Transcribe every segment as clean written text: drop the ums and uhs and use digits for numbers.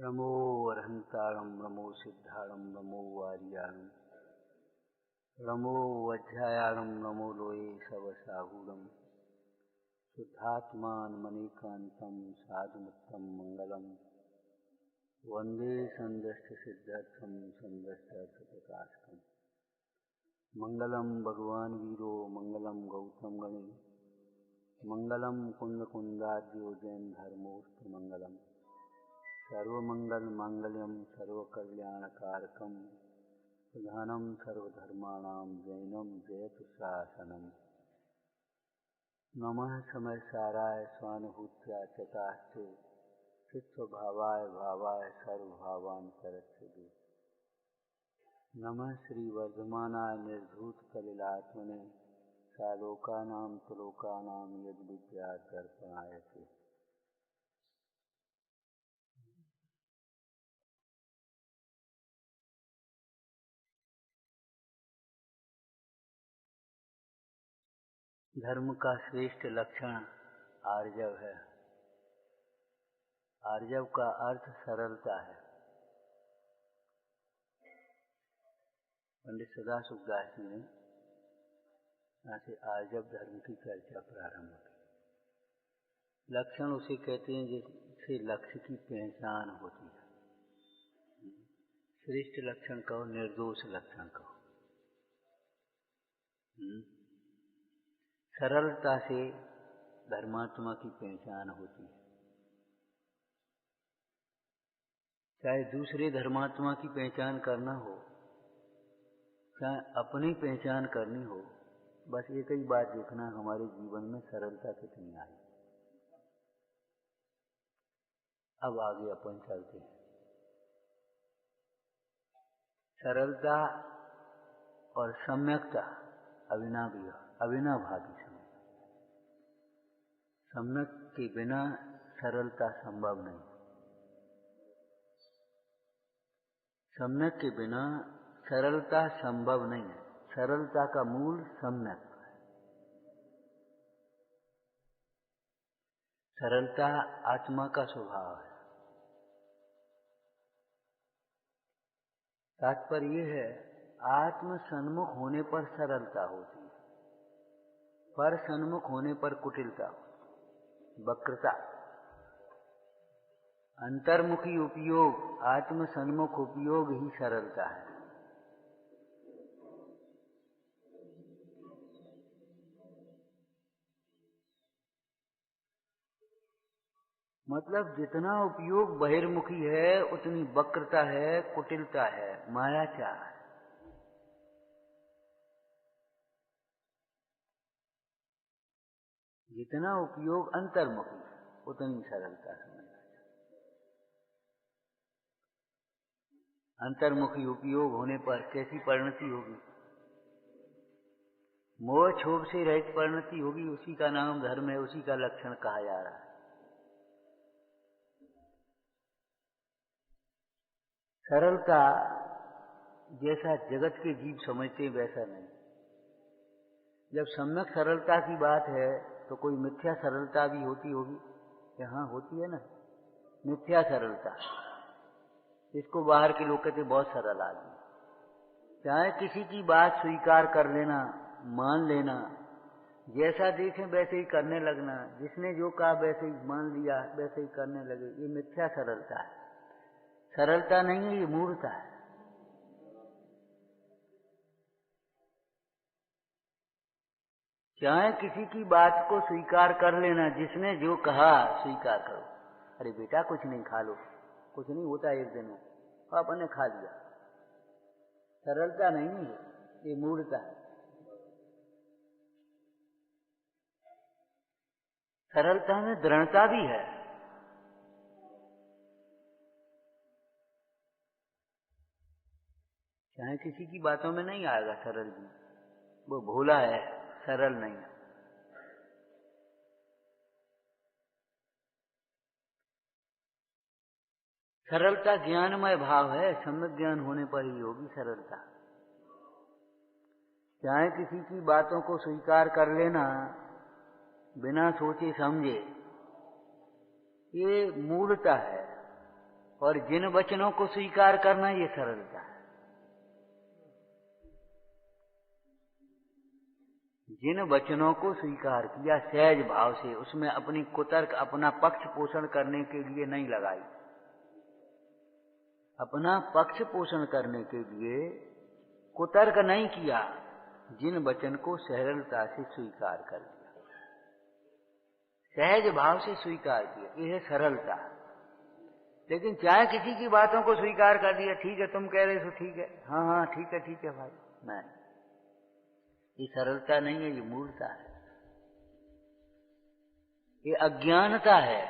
नमो अरहंतारं नमो सिद्धारं नमो वारियारं नमो वज्रायारं नमो लोये सवसाहूरं शुद्धात्मानमनेकान्तं साधुमुत्तम मंगलम वंदे संदष्टसिद्धर्थं संदष्टार्थप्रकाशकं मंगलम भगवान वीरो मंगलम गौतम गणे मंगलम कुंदकुंदाद्यो जैन धर्मोस्तु मंगलम सर्वमंगल मांगल्यम सर्वकल्याणकारकम प्रधानम सर्वधर्माणां जैनम जयतु शासनम। नमः समय साराय स्वानुभूत्या चतास्ते चित्स्वभावाय भावाय सर्वभावान्तरच्छिदे। नमः श्री वर्धमानाय निर्धूत कलिलात्मने सालोकानां तुलोकानां यद्विद्या दर्पणायते। धर्म का श्रेष्ठ लक्षण आर्जव है। आर्जव का अर्थ सरलता है। पंडित सदाशिवदास जी ने यहाँ से आर्जव धर्म की चर्चा प्रारंभ की। लक्षण उसे कहते हैं जिससे लक्ष्य की पहचान होती है। श्रेष्ठ लक्षण कहो, निर्दोष लक्षण कहो। सरलता से धर्मात्मा की पहचान होती है। चाहे दूसरे धर्मात्मा की पहचान करना हो, चाहे अपनी पहचान करनी हो, बस एक ही बात देखना, हमारे जीवन में सरलता कितनी आई। अब आगे अपन चलते हैं। सरलता और सम्यकता अविनाभावी समय। सम्यक के बिना सरलता संभव नहीं। सम्यक के बिना सरलता संभव नहीं है। सरलता का मूल सम्यक है। सरलता आत्मा का स्वभाव है। तात्पर्य यह है, आत्म सन्मुख होने पर सरलता होती है, पर सन्मुख होने पर कुटिलता, वक्रता। अंतर्मुखी उपयोग, आत्म सन्मुख उपयोग ही सरलता है। मतलब जितना उपयोग बहिर्मुखी है उतनी वक्रता है, कुटिलता है, मायाचार है। जितना उपयोग अंतर्मुखी उतनी सरलता समझना। अंतर्मुखी उपयोग होने पर कैसी परिणति होगी? मोह क्षोभ से रहित परिणति होगी। उसी का नाम धर्म है, उसी का लक्षण कहा जा रहा है। सरलता जैसा जगत के जीव समझते वैसा नहीं। जब सम्यक सरलता की बात है तो कोई मिथ्या सरलता भी होती होगी। यहाँ होती है ना मिथ्या सरलता, इसको बाहर के लोग कहते बहुत सरल आदमी। चाहे किसी की बात स्वीकार कर लेना, मान लेना, जैसा देखें वैसे ही करने लगना, जिसने जो कहा वैसे ही मान लिया, वैसे ही करने लगे, ये मिथ्या सरलता है। सरलता नहीं है, ये मूर्खता है। चाहे किसी की बात को स्वीकार कर लेना, जिसने जो कहा स्वीकार करो। अरे बेटा कुछ नहीं, खा लो, कुछ नहीं होता एक दिन में, आपने खा लिया। सरलता नहीं है, ये मूर्खता है। सरलता में दृढ़ता भी है। चाहे किसी की बातों में नहीं आएगा सरल भी, वो भोला है, सरल नहीं है। सरलता ज्ञानमय भाव है, सम्यक ज्ञान होने पर ही होगी सरलता। चाहे किसी की बातों को स्वीकार कर लेना बिना सोचे समझे, ये मूढ़ता है। और जिन वचनों को स्वीकार करना, ये सरलता है। जिन वचनों को स्वीकार किया सहज भाव से, उसमें अपनी कुतर्क, अपना पक्ष पोषण करने के लिए नहीं लगाई। अपना पक्ष पोषण करने के लिए कुतर्क नहीं किया, जिन वचन को सरलता से स्वीकार कर लिया, सहज भाव से स्वीकार किया, यह है सरलता। लेकिन चाहे किसी की बातों को स्वीकार कर दिया, ठीक है तुम कह रहे हो ठीक है, हाँ हाँ ठीक है भाई, नहीं, ये सरलता नहीं है, ये मूर्खता है, ये अज्ञानता है।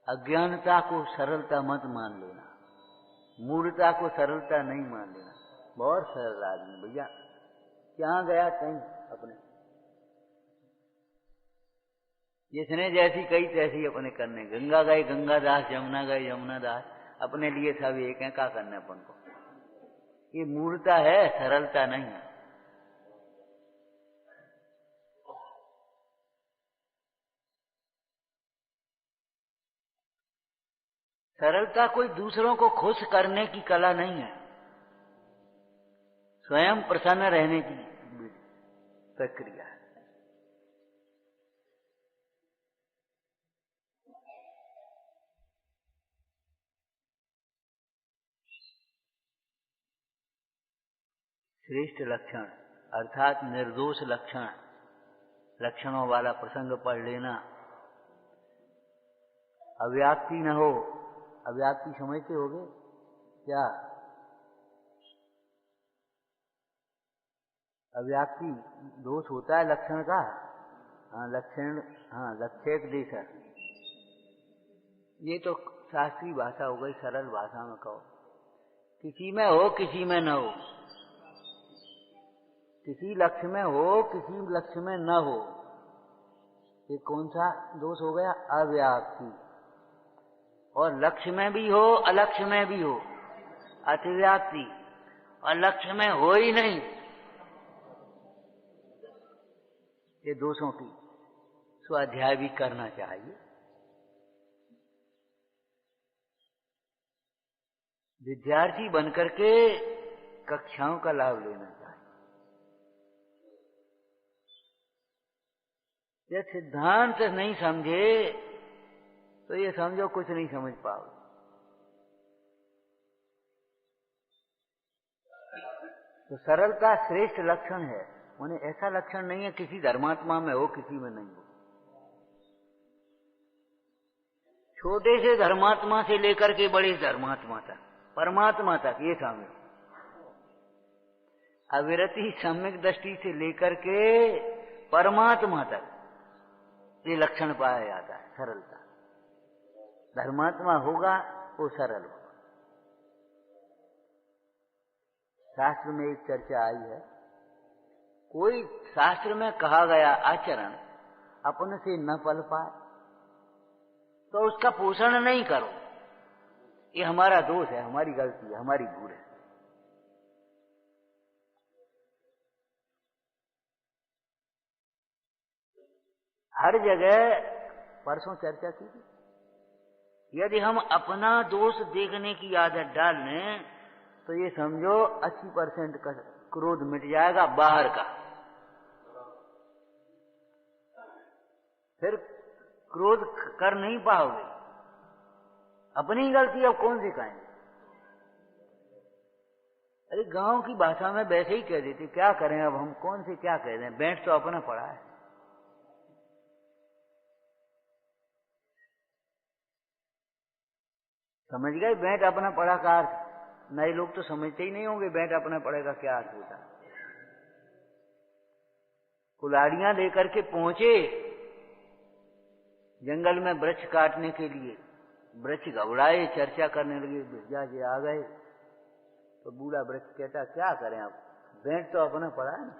अज्ञानता को सरलता मत मान लेना, मूर्खता को सरलता नहीं मान लेना। बहुत सरल आदमी भैया, क्या गया कहीं अपने, जिसने जैसी कही तैसी अपने करने। गंगा गए गंगादास, यमुना गए यमुनादास, अपने लिए सब एक है, क्या करना अपन को। ये मूर्खता है, सरलता नहीं है। सरलता कोई दूसरों को खुश करने की कला नहीं है, स्वयं प्रसन्न रहने की प्रक्रिया है। श्रेष्ठ लक्षण अर्थात निर्दोष लक्षण, लक्षणों वाला प्रसंग पढ़ लेना। अव्याप्ति न हो, अव्याप्ति समझते होगे क्या? अव्याप्ति दोष होता है लक्षण का। हाँ लक्षण, हाँ लक्षेक देश है। ये तो शास्त्रीय भाषा हो गई, सरल भाषा में कहो, किसी में हो किसी में न हो, किसी लक्ष्य में हो किसी लक्ष्य में न हो। ये कौन सा दोष हो गया? अव्याप्ति। और लक्ष्य में भी हो अलक्ष्य में भी हो, अतिव्याप्ति। और लक्ष्य में हो ही नहीं, ये दोषों की स्वाध्याय भी करना चाहिए। विद्यार्थी बनकर के कक्षाओं का लाभ लेना चाहिए। ये सिद्धांत नहीं समझे तो ये समझो कुछ नहीं समझ पाओगे। तो सरलता श्रेष्ठ लक्षण है, उन्हें ऐसा लक्षण नहीं है किसी धर्मात्मा में हो किसी में नहीं हो। छोटे से धर्मात्मा से लेकर के बड़े धर्मात्मा तक, परमात्मा तक, ये समझो। अविरति सम्यक दृष्टि से लेकर के परमात्मा तक ये लक्षण पाया जाता है, सरलता। धर्मात्मा होगा वो सरल होगा। शास्त्र में एक चर्चा आई है, कोई शास्त्र में कहा गया आचरण अपने से न पल पाए तो उसका पोषण नहीं करो। ये हमारा दोष है, हमारी गलती है, हमारी भूल है। हर जगह परसों चर्चा की थी, यदि हम अपना दोष देखने की आदत डाल लें तो ये समझो 80% का क्रोध मिट जाएगा बाहर का। फिर क्रोध कर नहीं पाओगे, अपनी गलती अब कौन सिखाएंगे। अरे गांव की भाषा में वैसे ही कह देते, क्या करें अब हम, कौन से क्या कह दें, बैठ तो अपना पड़ा है। समझ गए बैठ अपना पड़ा का अर्थ? नए लोग तो समझते ही नहीं होंगे बैठ अपना पड़े का क्या अर्थ होता है। कुल्हाड़ियां लेकर के पहुंचे जंगल में वृक्ष काटने के लिए, वृक्ष घबराए, चर्चा करने लगे, बिरजा जी आ गए तो बूढ़ा वृक्ष कहता क्या करें अब, बैठ तो अपना पड़ा है ना,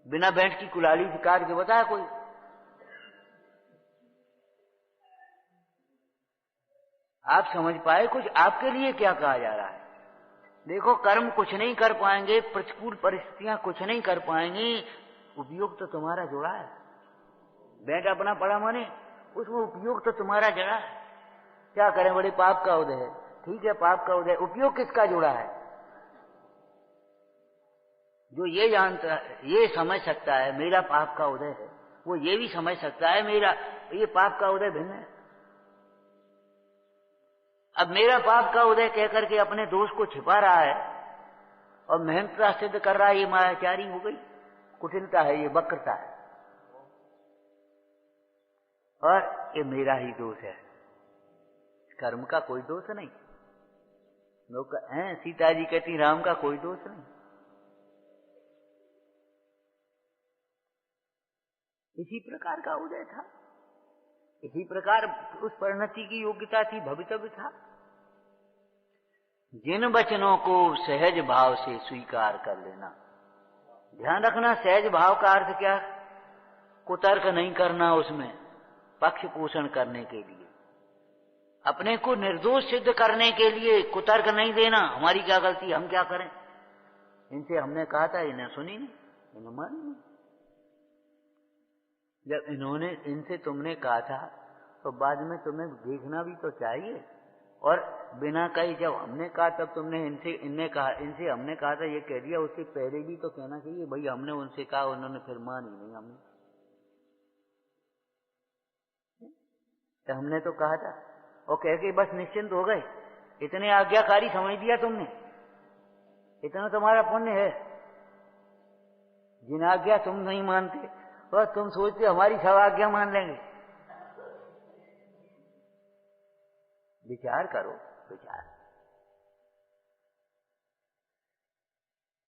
बिना बैठ की कुल्हाड़ी से काट के बताया कोई। आप समझ पाए कुछ आपके लिए क्या कहा जा रहा है? देखो कर्म कुछ नहीं कर पाएंगे, प्रतिकूल परिस्थितियां कुछ नहीं कर पाएंगी, उपयोग तो तुम्हारा जुड़ा है। बैठ अपना पड़ा माने उसमें उपयोग तो तुम्हारा जड़ा है। क्या करें, बड़े पाप का उदय है। ठीक है, पाप का उदय, उपयोग किसका जुड़ा है? जो ये जानता है, ये समझ सकता है मेरा पाप का उदय है, वो ये भी समझ सकता है मेरा ये पाप का उदय भिन्न है। अब मेरा पाप का उदय कहकर के अपने दोष को छिपा रहा है और महंता सिद्ध कर रहा है, ये मायाचारी हो गई, कुटिलता है, ये वक्रता है, और ये मेरा ही दोष है, कर्म का कोई दोष नहीं। लोग हैं, सीता जी कहती राम का कोई दोष नहीं। इसी प्रकार का उदय था, इसी प्रकार उस परिणति की योग्यता थी, भवितव्य था। जिन वचनों को सहज भाव से स्वीकार कर लेना, ध्यान रखना, सहज भाव का अर्थ क्या? कुतर्क नहीं करना, उसमें पक्ष पोषण करने के लिए, अपने को निर्दोष सिद्ध करने के लिए कुतर्क नहीं देना। हमारी क्या गलती, हम क्या करें, इनसे हमने कहा था, इन्हें सुनी नहीं, इन्हें मानी नहीं। जब इन्होंने, इनसे तुमने कहा था तो बाद में तुम्हें देखना भी तो चाहिए, और बिना कही जब हमने कहा तब तुमने इनने कहा, इनसे हमने कहा था ये कह दिया, उससे पहले भी तो कहना चाहिए भाई हमने उनसे कहा, उन्होंने फिर मानी नहीं। हमने तो कहा था, और कह के बस निश्चिंत हो गए, इतने आज्ञाकारी समझ दिया तुमने, इतना तुम्हारा पुण्य है। जिन आज्ञा तुम नहीं मानते और तुम सोचते हमारी सब आज्ञा मान लेंगे। विचार करो, विचार।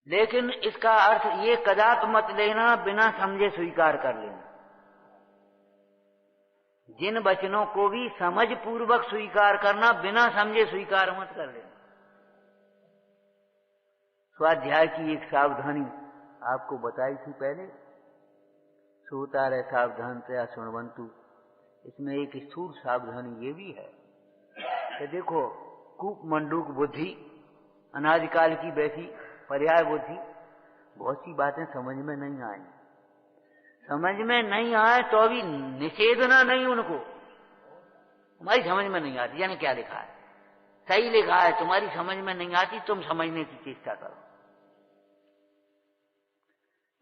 लेकिन इसका अर्थ ये कदाप मत लेना बिना समझे स्वीकार कर लेना। जिन वचनों को भी समझ पूर्वक स्वीकार करना, बिना समझे स्वीकार मत कर लेना। स्वाध्याय की एक सावधानी आपको बताई थी पहले, सोता रहे सावधान से सुनवंतु। इसमें एक स्थूल सावधानी ये भी है कि देखो, कूप मंडूक बुद्धि, अनादिकाल की बैठी पर्याय बुद्धि, बहुत सी बातें समझ में नहीं आई। समझ में नहीं आए तो अभी निषेधना नहीं उनको, हमारी समझ में नहीं आती, यानी क्या लिखा है, सही लिखा है, तुम्हारी समझ में नहीं आती, तुम समझने की चेष्टा करो।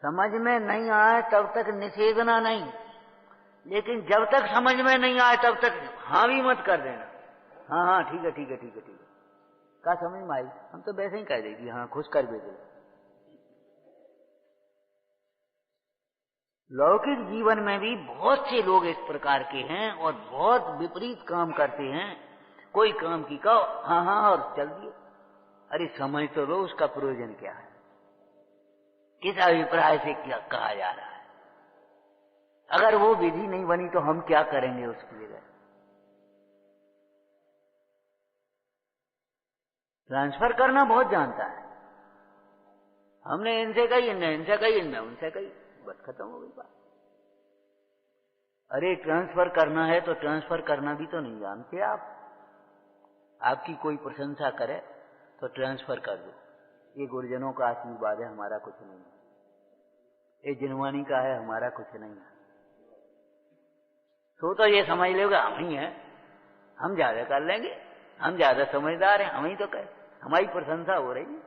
समझ में नहीं आए तब तक निषेधना नहीं, लेकिन जब तक समझ में नहीं आए तब तक हाँ भी मत कर देना। हाँ हाँ ठीक है ठीक है ठीक है ठीक है, क्या समझ में आई, हम तो वैसे ही कह देगी, हाँ खुश कर भेजे। लौकिक जीवन में भी बहुत से लोग इस प्रकार के हैं और बहुत विपरीत काम करते हैं। कोई काम की कहो हाँ हाँ और चल दिए, अरे समझ तो लो उसका प्रयोजन क्या है, किस अभिप्राय से क्या कहा जा रहा है। अगर वो विधि नहीं बनी तो हम क्या करेंगे उसकी जगह। ट्रांसफर करना बहुत जानता है, हमने इनसे कही, इनसे कही, इनने उनसे कही, बस खत्म हो गई बात। अरे ट्रांसफर करना है तो ट्रांसफर करना भी तो नहीं जानते आप। आपकी कोई प्रशंसा करे तो ट्रांसफर कर दो, ये गुरुजनों का आशीर्वाद है, हमारा कुछ नहीं है, ये जिनवानी का है, हमारा कुछ नहीं है। तो ये समझ लेगा हम ही हैं, हम ज्यादा कर लेंगे, हम ज्यादा समझदार हैं, हम ही तो कहे, हमारी प्रशंसा हो रही है।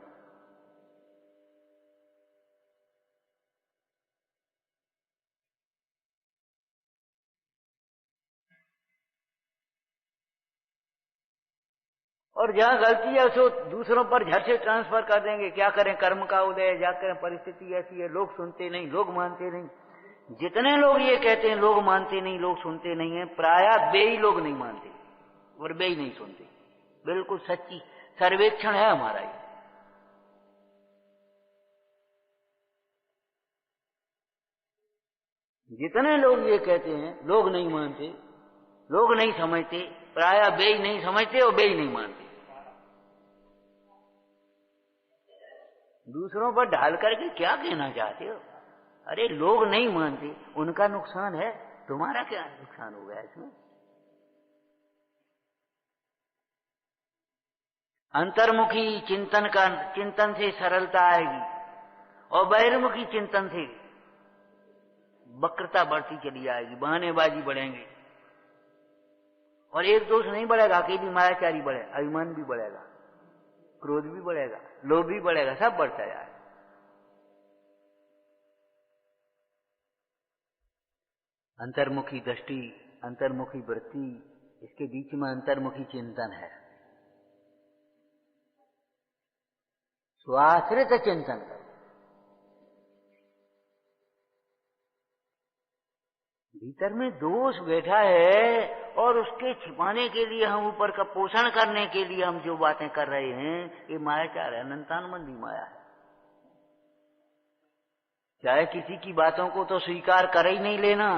और जहां गलती है उसको दूसरों पर झट से ट्रांसफर कर देंगे। क्या करें, कर्म का उदय, जाकर परिस्थिति ऐसी है, लोग सुनते नहीं, लोग मानते नहीं। जितने लोग ये कहते हैं लोग मानते नहीं, लोग सुनते नहीं है, प्रायः वे ही लोग नहीं मानते और वे ही नहीं सुनते। बिल्कुल सच्ची सर्वेक्षण है हमारा ये। जितने लोग ये कहते हैं लोग नहीं मानते, लोग नहीं समझते, प्रायः वे ही नहीं समझते और वे ही नहीं मानते। दूसरों पर ढाल करके क्या कहना चाहते हो? अरे लोग नहीं मानते, उनका नुकसान है, तुम्हारा क्या नुकसान हो गया इसमें? अंतर्मुखी चिंतन से सरलता आएगी और बहिर्मुखी चिंतन से वक्रता बढ़ती चली आएगी, बहानेबाजी बढ़ेंगे और एक दोष नहीं बढ़ेगा, अकेली मायाचारी बढ़े, अभिमान भी बढ़ेगा, क्रोध भी बढ़ेगा, लोभ भी बढ़ेगा, सब बढ़ता जाए। अंतर्मुखी दृष्टि, अंतर्मुखी वृत्ति, इसके बीच में अंतर्मुखी चिंतन है। स्वाश्रित चिंतन करो। भीतर में दोष बैठा है और उसके छिपाने के लिए हम ऊपर का पोषण करने के लिए हम जो बातें कर रहे हैं, ये मायाचार है, अनंतानुबंधी माया है। चाहे किसी की बातों को तो स्वीकार कर ही नहीं लेना।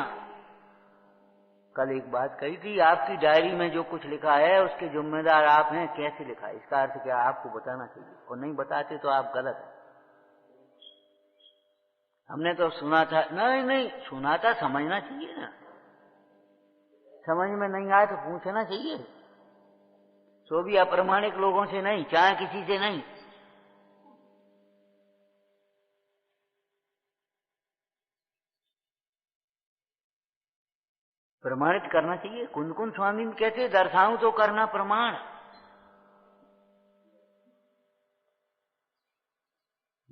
कल एक बात कही थी, आपकी डायरी में जो कुछ लिखा है उसके जिम्मेदार आप हैं, कैसे लिखा है, इसका अर्थ क्या, आपको बताना चाहिए, और नहीं बताते तो आप गलत हैं। हमने तो सुना था, नहीं सुना था, समझना चाहिए ना, समझ में नहीं आए तो पूछना चाहिए, सो भी अप्रामाणिक लोगों से नहीं, चाहे किसी से नहीं। प्रमाणित करना चाहिए। कुंदकुन स्वामी कहते दर्शाऊं तो करना प्रमाण।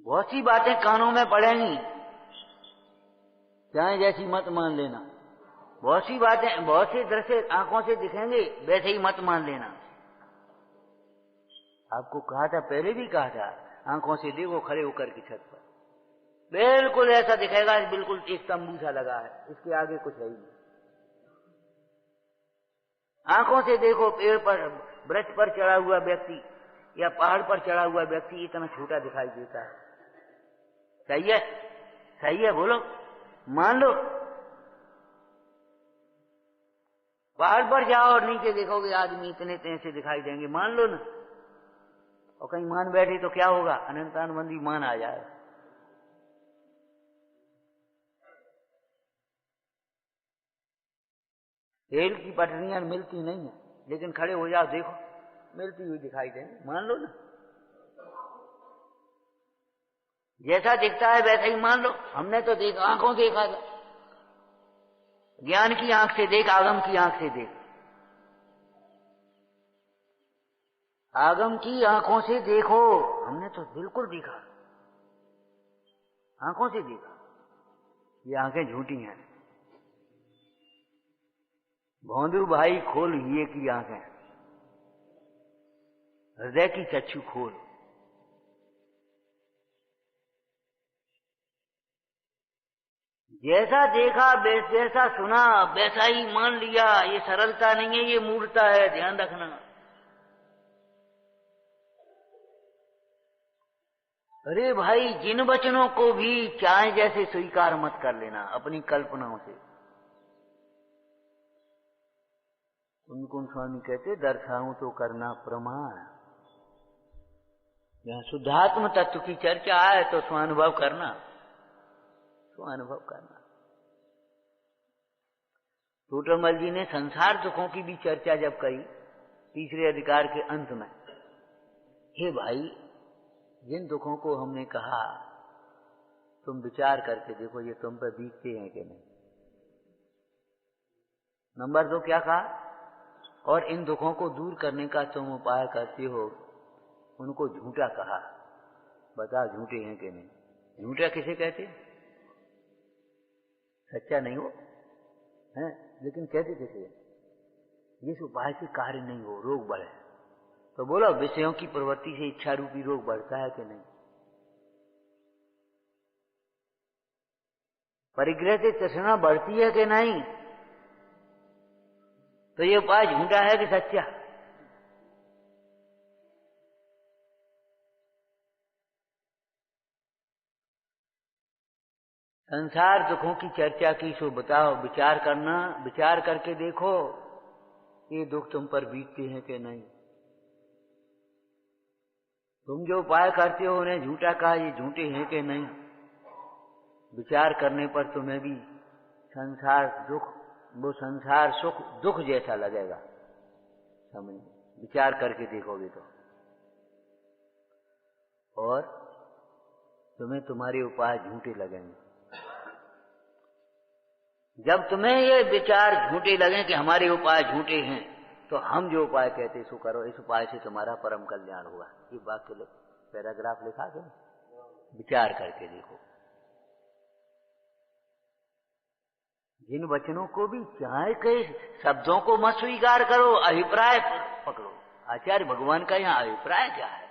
बहुत सी बातें कानों में पड़ेंगी, चाहे जैसी मत मान लेना। बहुत सी बातें, बहुत से दृश्य आंखों से दिखेंगे, वैसे ही मत मान लेना। आपको कहा था, पहले भी कहा था, आंखों से देखो खड़े होकर की छत पर, बिल्कुल ऐसा दिखेगा, बिल्कुल एक तंबू सा लगा है, इसके आगे कुछ है ही नहीं। आंखों से देखो, पेड़ पर, वृक्ष पर चढ़ा हुआ व्यक्ति या पहाड़ पर चढ़ा हुआ व्यक्ति इतना छोटा दिखाई देता है। सही है, सही है, बोलो, मान लो। पहाड़ पर जाओ और नीचे देखोगे आदमी इतने से दिखाई देंगे, मान लो ना। और कहीं मान बैठे तो क्या होगा, अनंतानुबंधी मान आ जाएगा। रेल की पटरियां मिलती नहीं है, लेकिन खड़े हो जाओ, देखो मिलती हुई दिखाई देंगे, मान लो ना। जैसा दिखता है वैसा ही मान लो। हमने तो देखा, आंखों देखा था, ज्ञान की आंख से देख, आगम की आंख से देख, आगम की आंखों से देखो। हमने तो बिल्कुल देखा, आंखों से देखा। ये आंखें झूठी हैं। भौंदू भाई खोल ये की आंखें, हृदय की चक्षु खोल। जैसा देखा, जैसा सुना, वैसा ही मान लिया। ये सरलता नहीं है, ये मूर्खता है, ध्यान रखना। अरे भाई, जिन वचनों को भी चाहे जैसे स्वीकार मत कर लेना अपनी कल्पनाओं से। कुंदकुन स्वामी कहते दर्शाऊं तो करना प्रमाण। जहां शुद्धात्म तत्व की चर्चा है तो स्वानुभव करना, स्वानुभव करना। टोटरमल जी ने संसार दुखों की भी चर्चा जब कही तीसरे अधिकार के अंत में, हे भाई, जिन दुखों को हमने कहा तुम विचार करके देखो ये तुम पर बीतते हैं कि नहीं। नंबर 2 क्या कहा, और इन दुखों को दूर करने का तुम उपाय करते हो, उनको झूठा कहा। बताओ झूठे हैं कि नहीं। झूठा किसे कहते, सच्चा नहीं हो है, लेकिन कहते किसे, जिस उपाय से कार्य नहीं हो, रोग बढ़े। तो बोलो, विषयों की प्रवृत्ति से इच्छा रूपी रोग बढ़ता है कि नहीं। परिग्रह से तृष्णा बढ़ती है कि नहीं। तो ये उपाय झूठा है कि सच्चा। संसार दुखों की चर्चा की, सो बताओ, विचार करना, विचार करके देखो ये दुख तुम पर बीतते हैं कि नहीं। तुम जो उपाय करते हो उन्हें झूठा कहा, ये झूठे हैं कि नहीं। विचार करने पर तुम्हें भी संसार दुख, वो संसार सुख दुख जैसा लगेगा। समझ, विचार करके देखोगे तो, और तुम्हें तुम्हारे उपाय झूठे लगेंगे। जब तुम्हें ये विचार झूठे लगे कि हमारे उपाय झूठे हैं, तो हम जो उपाय कहते सो करो, इस उपाय से तुम्हारा परम कल्याण हुआ। ये वाक्य पैराग्राफ लिखा के विचार करके देखो। जिन वचनों को भी चाहे कई शब्दों को मत स्वीकार करो, अभिप्राय पकड़ो। आचार्य भगवान का यहाँ अभिप्राय क्या है?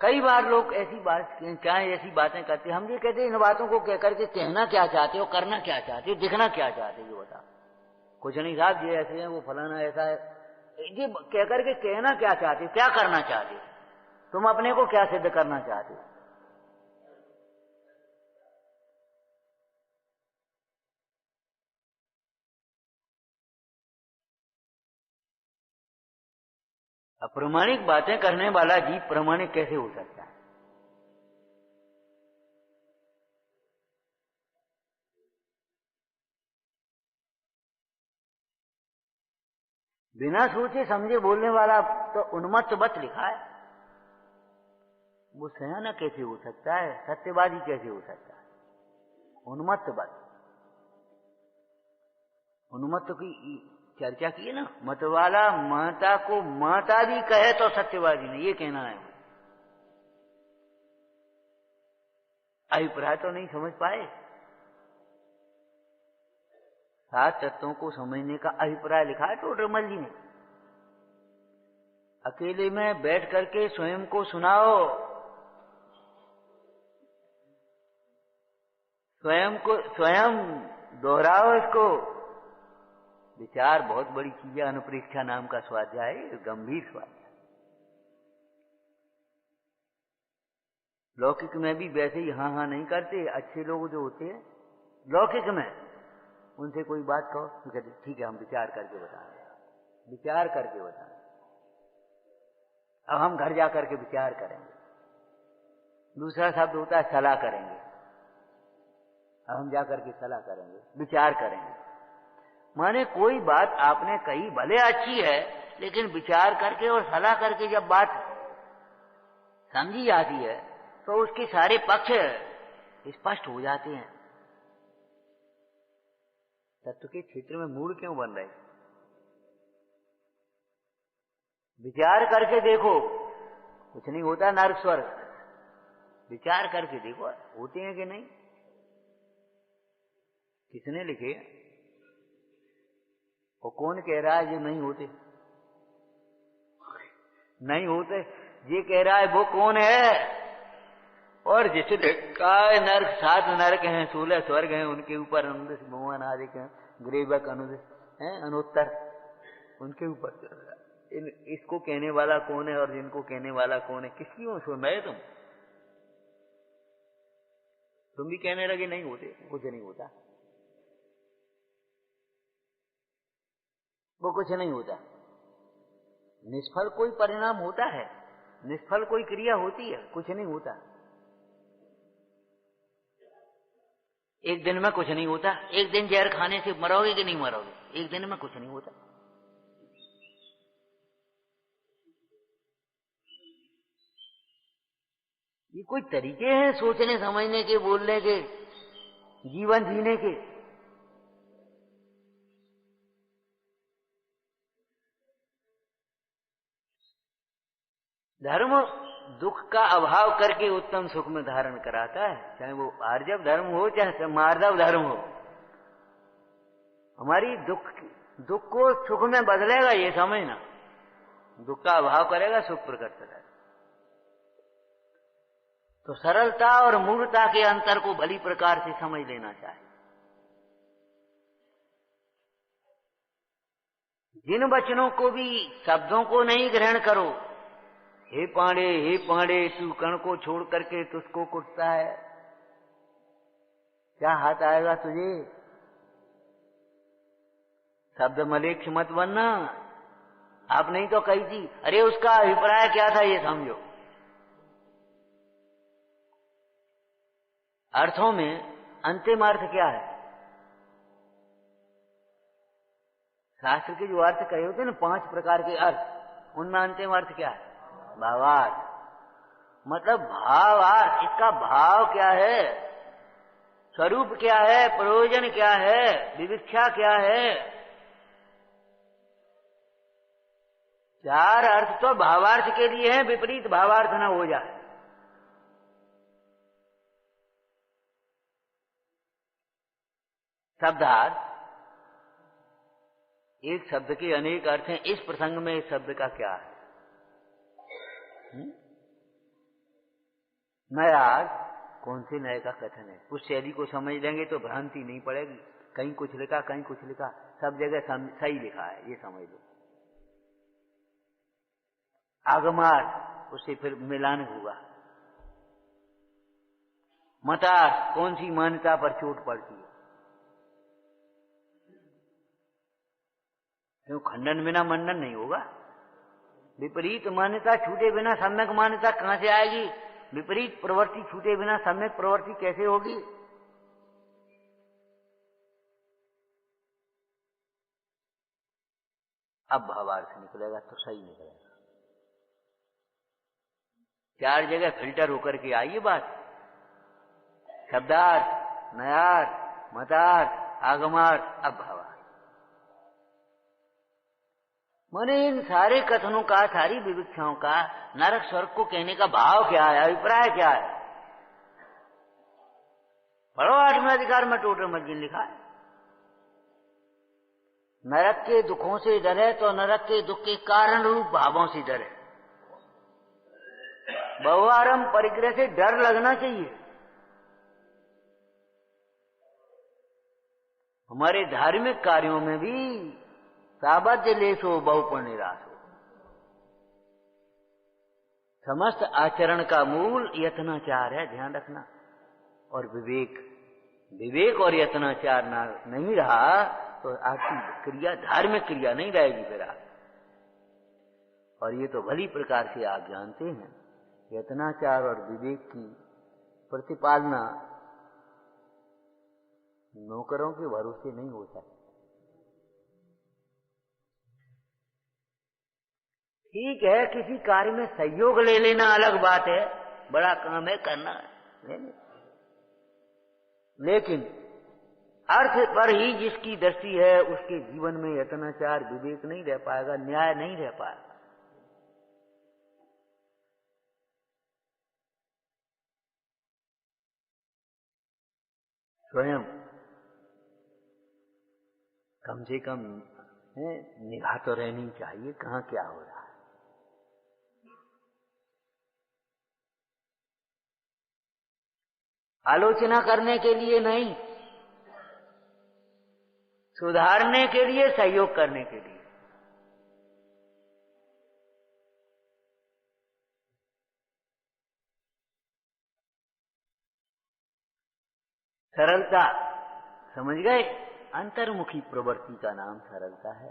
कई बार लोग ऐसी बात क्या ऐसी बातें करते हैं, हम ये कहते हैं इन बातों को कह करके कहना क्या चाहते हो, करना क्या चाहते हो, दिखना क्या चाहते हो, ये बता। कुछ नहीं साहब ये ऐसे हैं, वो फलाना ऐसा है, ये कह करके कहना क्या चाहते हो, क्या करना चाहते हो, तुम अपने को क्या सिद्ध करना चाहते हो? अप्रमाणिक बातें करने वाला जीव प्रमाणिक कैसे हो सकता है? बिना सोचे समझे बोलने वाला तो उन्मत्त बच लिखा है। वो सयाना कैसे हो सकता है? सत्यवादी कैसे हो सकता है? उन्मत्त बच। उन्मत्त की चर्चा की है ना, मतवाला माता को माता भी कहे तो सत्यवादी नहीं, ये कहना है। अभिप्राय तो नहीं समझ पाए। 7 तत्वों को समझने का अभिप्राय लिखा है टोडरमल जी ने। अकेले में बैठ करके स्वयं को सुनाओ, स्वयं दोहराओ इसको। विचार बहुत बड़ी चीज है। अनुप्रेक्षा नाम का स्वाध्याय गंभीर स्वाध्याय। लौकिक में भी वैसे ही हाँ हाँ नहीं करते। अच्छे लोग जो होते हैं लौकिक में, उनसे कोई बात कहो तो कहते ठीक है हम विचार करके बताएंगे, विचार करके बताएंगे। अब हम घर जाकर के विचार करेंगे। दूसरा शब्द होता है सलाह करेंगे। अब हम जाकर के सलाह करेंगे, विचार करेंगे। माने कोई बात आपने कही भले अच्छी है, लेकिन विचार करके और सलाह करके जब बात समझी जाती है तो उसके सारे पक्ष स्पष्ट हो जाते हैं। तत्व के क्षेत्र में मूल क्यों बन रहे? विचार करके देखो, कुछ नहीं होता नर्क स्वर्ग। विचार करके देखो होते हैं कि नहीं। किसने लिखे और कौन कह रहा है ये नहीं होते? नहीं होते ये कह रहा है वो कौन है? और जिसे लिखा है नर्क 7 नरक हैं, 16 स्वर्ग हैं, उनके ऊपर अनुदेश भगवान आदि के ग्रेवक अनुदेश हैं, अनुत्तर उनके ऊपर चल रहा है। इसको कहने वाला कौन है और जिनको कहने वाला कौन है? किसकी ओर सुन रहे तुम भी कहने लगे नहीं होते, कुछ नहीं होता, वो कुछ नहीं होता। निष्फल कोई परिणाम होता है, निष्फल कोई क्रिया होती है, कुछ नहीं होता। एक दिन में कुछ नहीं होता। एक दिन जहर खाने से मरोगे कि नहीं मरोगे? एक दिन में कुछ नहीं होता। ये कोई तरीके हैं सोचने समझने के, बोलने के, जीवन जीने के? धर्म दुख का अभाव करके उत्तम सुख में धारण कराता है, चाहे वो आर्जव धर्म हो चाहे मार्दव धर्म हो। हमारी दुख को सुख में बदलेगा ये समझना। दुख का अभाव करेगा, सुख प्रकट करेगा। तो सरलता और मूर्खता के अंतर को भली प्रकार से समझ लेना चाहिए। जिन वचनों को भी शब्दों को नहीं ग्रहण करो। हे पांडे तू कण को छोड़ करके तुझको कुटता है, क्या हाथ आएगा तुझे? शब्द मलेच्छ मत बनना। आप नहीं तो कही थी, अरे उसका अभिप्राय क्या था ये समझो। अर्थों में अंतिम अर्थ क्या है? शास्त्र के जो अर्थ कहे होते हैं ना 5 प्रकार के अर्थ, उनमें अंतिम अर्थ क्या है? भावार्थ। मतलब भावार्थ, इसका भाव क्या है? स्वरूप क्या है, प्रयोजन क्या है, विविक्षा क्या है। चार अर्थ तो भावार्थ के लिए है, विपरीत भावार्थ ना हो जाए। शब्दार्थ, एक शब्द के अनेक अर्थ हैं। इस प्रसंग में इस शब्द का क्या है? नया अर्थ, कौन से नए का कथन है? उस शैली को समझ लेंगे तो भ्रांति नहीं पड़ेगी। कहीं कुछ लिखा, कहीं कुछ लिखा, सब जगह सही लिखा है, ये समझ लो। आगमार्थ, उससे फिर मिलान होगा। मतार्थ, कौन सी मान्यता पर चोट पड़ती है? क्यों खंडन बिना मंडन नहीं होगा। विपरीत मान्यता छूटे बिना सम्यक मान्यता कहां से आएगी? विपरीत प्रवृत्ति छूटे बिना सम्यक प्रवृत्ति कैसे होगी? अब भावार्थ निकलेगा तो सही निकलेगा। चार जगह फिल्टर होकर के आई ये बात। शब्दार्थ, नयार्थ, मतार्थ, आगमार्थ, अब भावार्थ। माने इन सारे कथनों का, सारी विविक्षाओं का नरक स्वर्ग को कहने का भाव क्या है, अभिप्राय क्या है? पढ़ो 8वें अधिकार में टोटल मज्जिन लिखा है। नरक के दुखों से डरे तो नरक के दुख के कारण रूप भावों से डरे। बहुआरम परिग्रह से डर लगना चाहिए। हमारे धार्मिक कार्यों में भी साबद्य लेसो बहुपर निराश हो। समस्त आचरण का मूल यत्नाचार है, ध्यान रखना, और विवेक। विवेक और यत्नाचार नहीं रहा तो आपकी क्रिया धार्मिक क्रिया नहीं रहेगी फिर आप। और ये तो भली प्रकार से आप जानते हैं, यत्नाचार और विवेक की प्रतिपालना नौकरों के भरोसे नहीं हो सकती। ठीक है, किसी कार्य में सहयोग ले लेना अलग बात है, बड़ा काम है, करना है, लेकिन अर्थ पर ही जिसकी दृष्टि है उसके जीवन में यत्नाचार विवेक नहीं रह पाएगा, न्याय नहीं रह पाएगा। स्वयं कम से कम निगाह तो रहनी चाहिए, कहाँ क्या हो रहा है। आलोचना करने के लिए नहीं, सुधारने के लिए, सहयोग करने के लिए। सरलता समझ गए? अंतर्मुखी प्रवृत्ति का नाम सरलता है।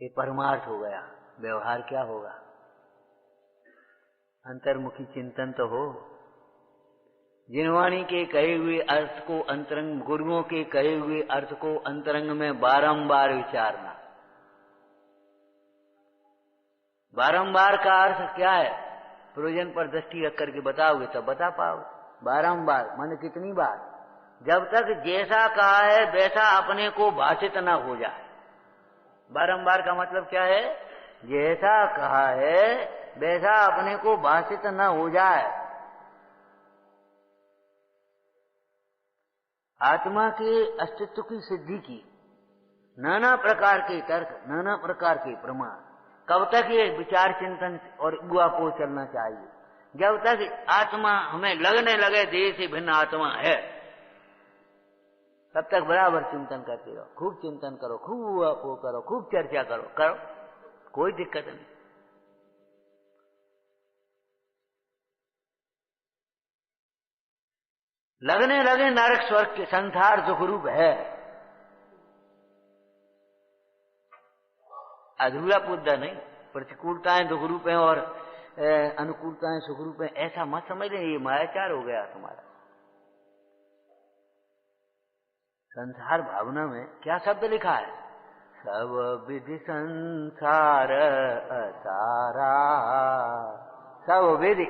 ये परमार्थ हो गया। व्यवहार क्या होगा? अंतर्मुखी चिंतन तो हो। जिनवाणी के कहे हुए अर्थ को अंतरंग, गुरुओं के कहे हुए अर्थ को अंतरंग में बारंबार विचारना। बारंबार का अर्थ क्या है? प्रयोजन पर दृष्टि रख करके बताओगे तब बता पाओगे। बारंबार माने कितनी बार? जब तक जैसा कहा है वैसा अपने को भाषित न हो जाए। बारंबार का मतलब क्या है? जैसा कहा है वैसा अपने को भाषित न हो जाए। आत्मा के अस्तित्व की सिद्धि की नाना प्रकार के तर्क, नाना प्रकार के प्रमाण, कब तक ये विचार चिंतन और उहापोह चलना चाहिए? जब तक आत्मा हमें लगने लगे देह से भिन्न आत्मा है, तब तक बराबर चिंतन करते रहो। खूब चिंतन करो, खूब उहापोह करो, खूब चर्चा करो, कोई दिक्कत नहीं। लगने लगे नरक स्वर्ग के संसार दुख रूप है, अधूरा मुद्दा नहीं। प्रतिकूलताएं दुख रूप है और अनुकूलताएं सुख रूप है, ऐसा मत समझ लें, ये मायाचार हो गया तुम्हारा। संसार भावना में क्या शब्द लिखा है? सब विधि संसार असारा। सब विधि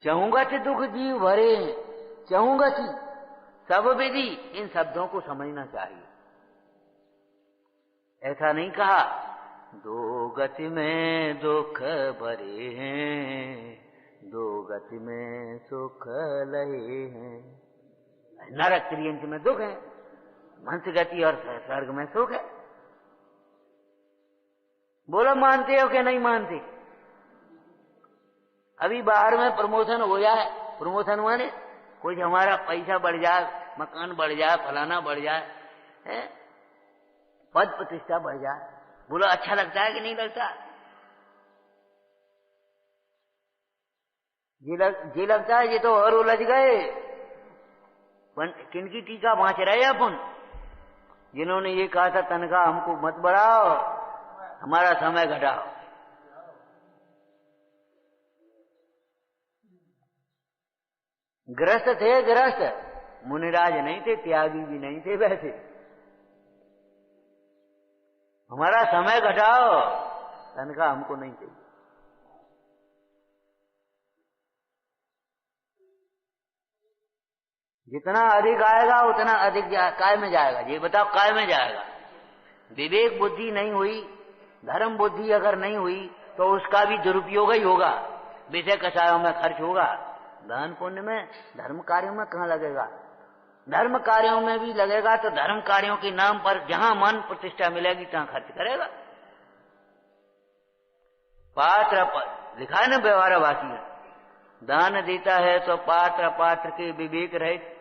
चहूंगच दुख जीव भरे, चहूंगच सब विधि, इन शब्दों को समझना चाहिए। ऐसा नहीं कहा दो गति में दुख भरे हैं, दो गति में सुख लहे हैं। नरक त्रियंच में दुख है, मंत्र गति और स्वर्ग में सुख है। बोलो मानते हो कि नहीं मानते? अभी बाहर में प्रमोशन हो जाए, प्रमोशन माने कुछ हमारा पैसा बढ़ जाए, मकान बढ़ जाए, फलाना बढ़ जाए, पद प्रतिष्ठा बढ़ जाए, बोलो अच्छा लगता है कि नहीं लगता? ये लगता है ये तो और उलझ गए। किनकी टीका बांच रहे अपन? जिन्होंने ये कहा था तनख्वाह हमको मत बढ़ाओ, हमारा समय घटाओ। गृहस्थ थे, गृहस्थ मुनिराज नहीं थे, त्यागी भी नहीं थे। वैसे हमारा समय घटाओ, तनख्वाह हमको नहीं चाहिए। जितना अधिक आएगा उतना अधिक काय में जाएगा? ये बताओ, काय में जाएगा? विवेक बुद्धि नहीं हुई, धर्म बुद्धि अगर नहीं हुई तो उसका भी दुरुपयोग ही होगा, विषय कषायों में खर्च होगा। दान पुण्य में, धर्म कार्यों में कहाँ लगेगा? धर्म कार्यों में भी लगेगा तो धर्म कार्यों के नाम पर जहां मन प्रतिष्ठा मिलेगी तहां खर्च करेगा। पात्र लिखा है ना व्यवहार वासी में, दान देता है तो पात्र अपात्र के विवेक रहित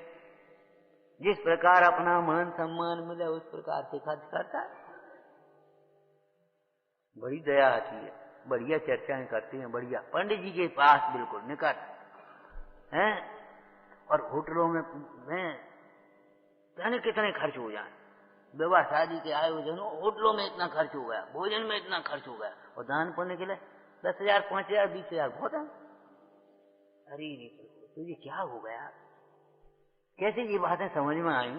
जिस प्रकार अपना मान सम्मान मिले उस प्रकार से खर्च करता है। बड़ी दया आती है, बढ़िया चर्चाएं करते हैं, बढ़िया पंडित जी के पास बिल्कुल निकट हैं। और होटलों में जाने कितने खर्च हो जाए, विवाह शादी के आयोजन होटलों में इतना खर्च हो गया, भोजन में इतना खर्च हो गया, और दान पुण्य के लिए 10,000, 5,000, 20,000 बहुत है। अरे तो ये क्या हो गया? कैसे ये बातें समझ में आई?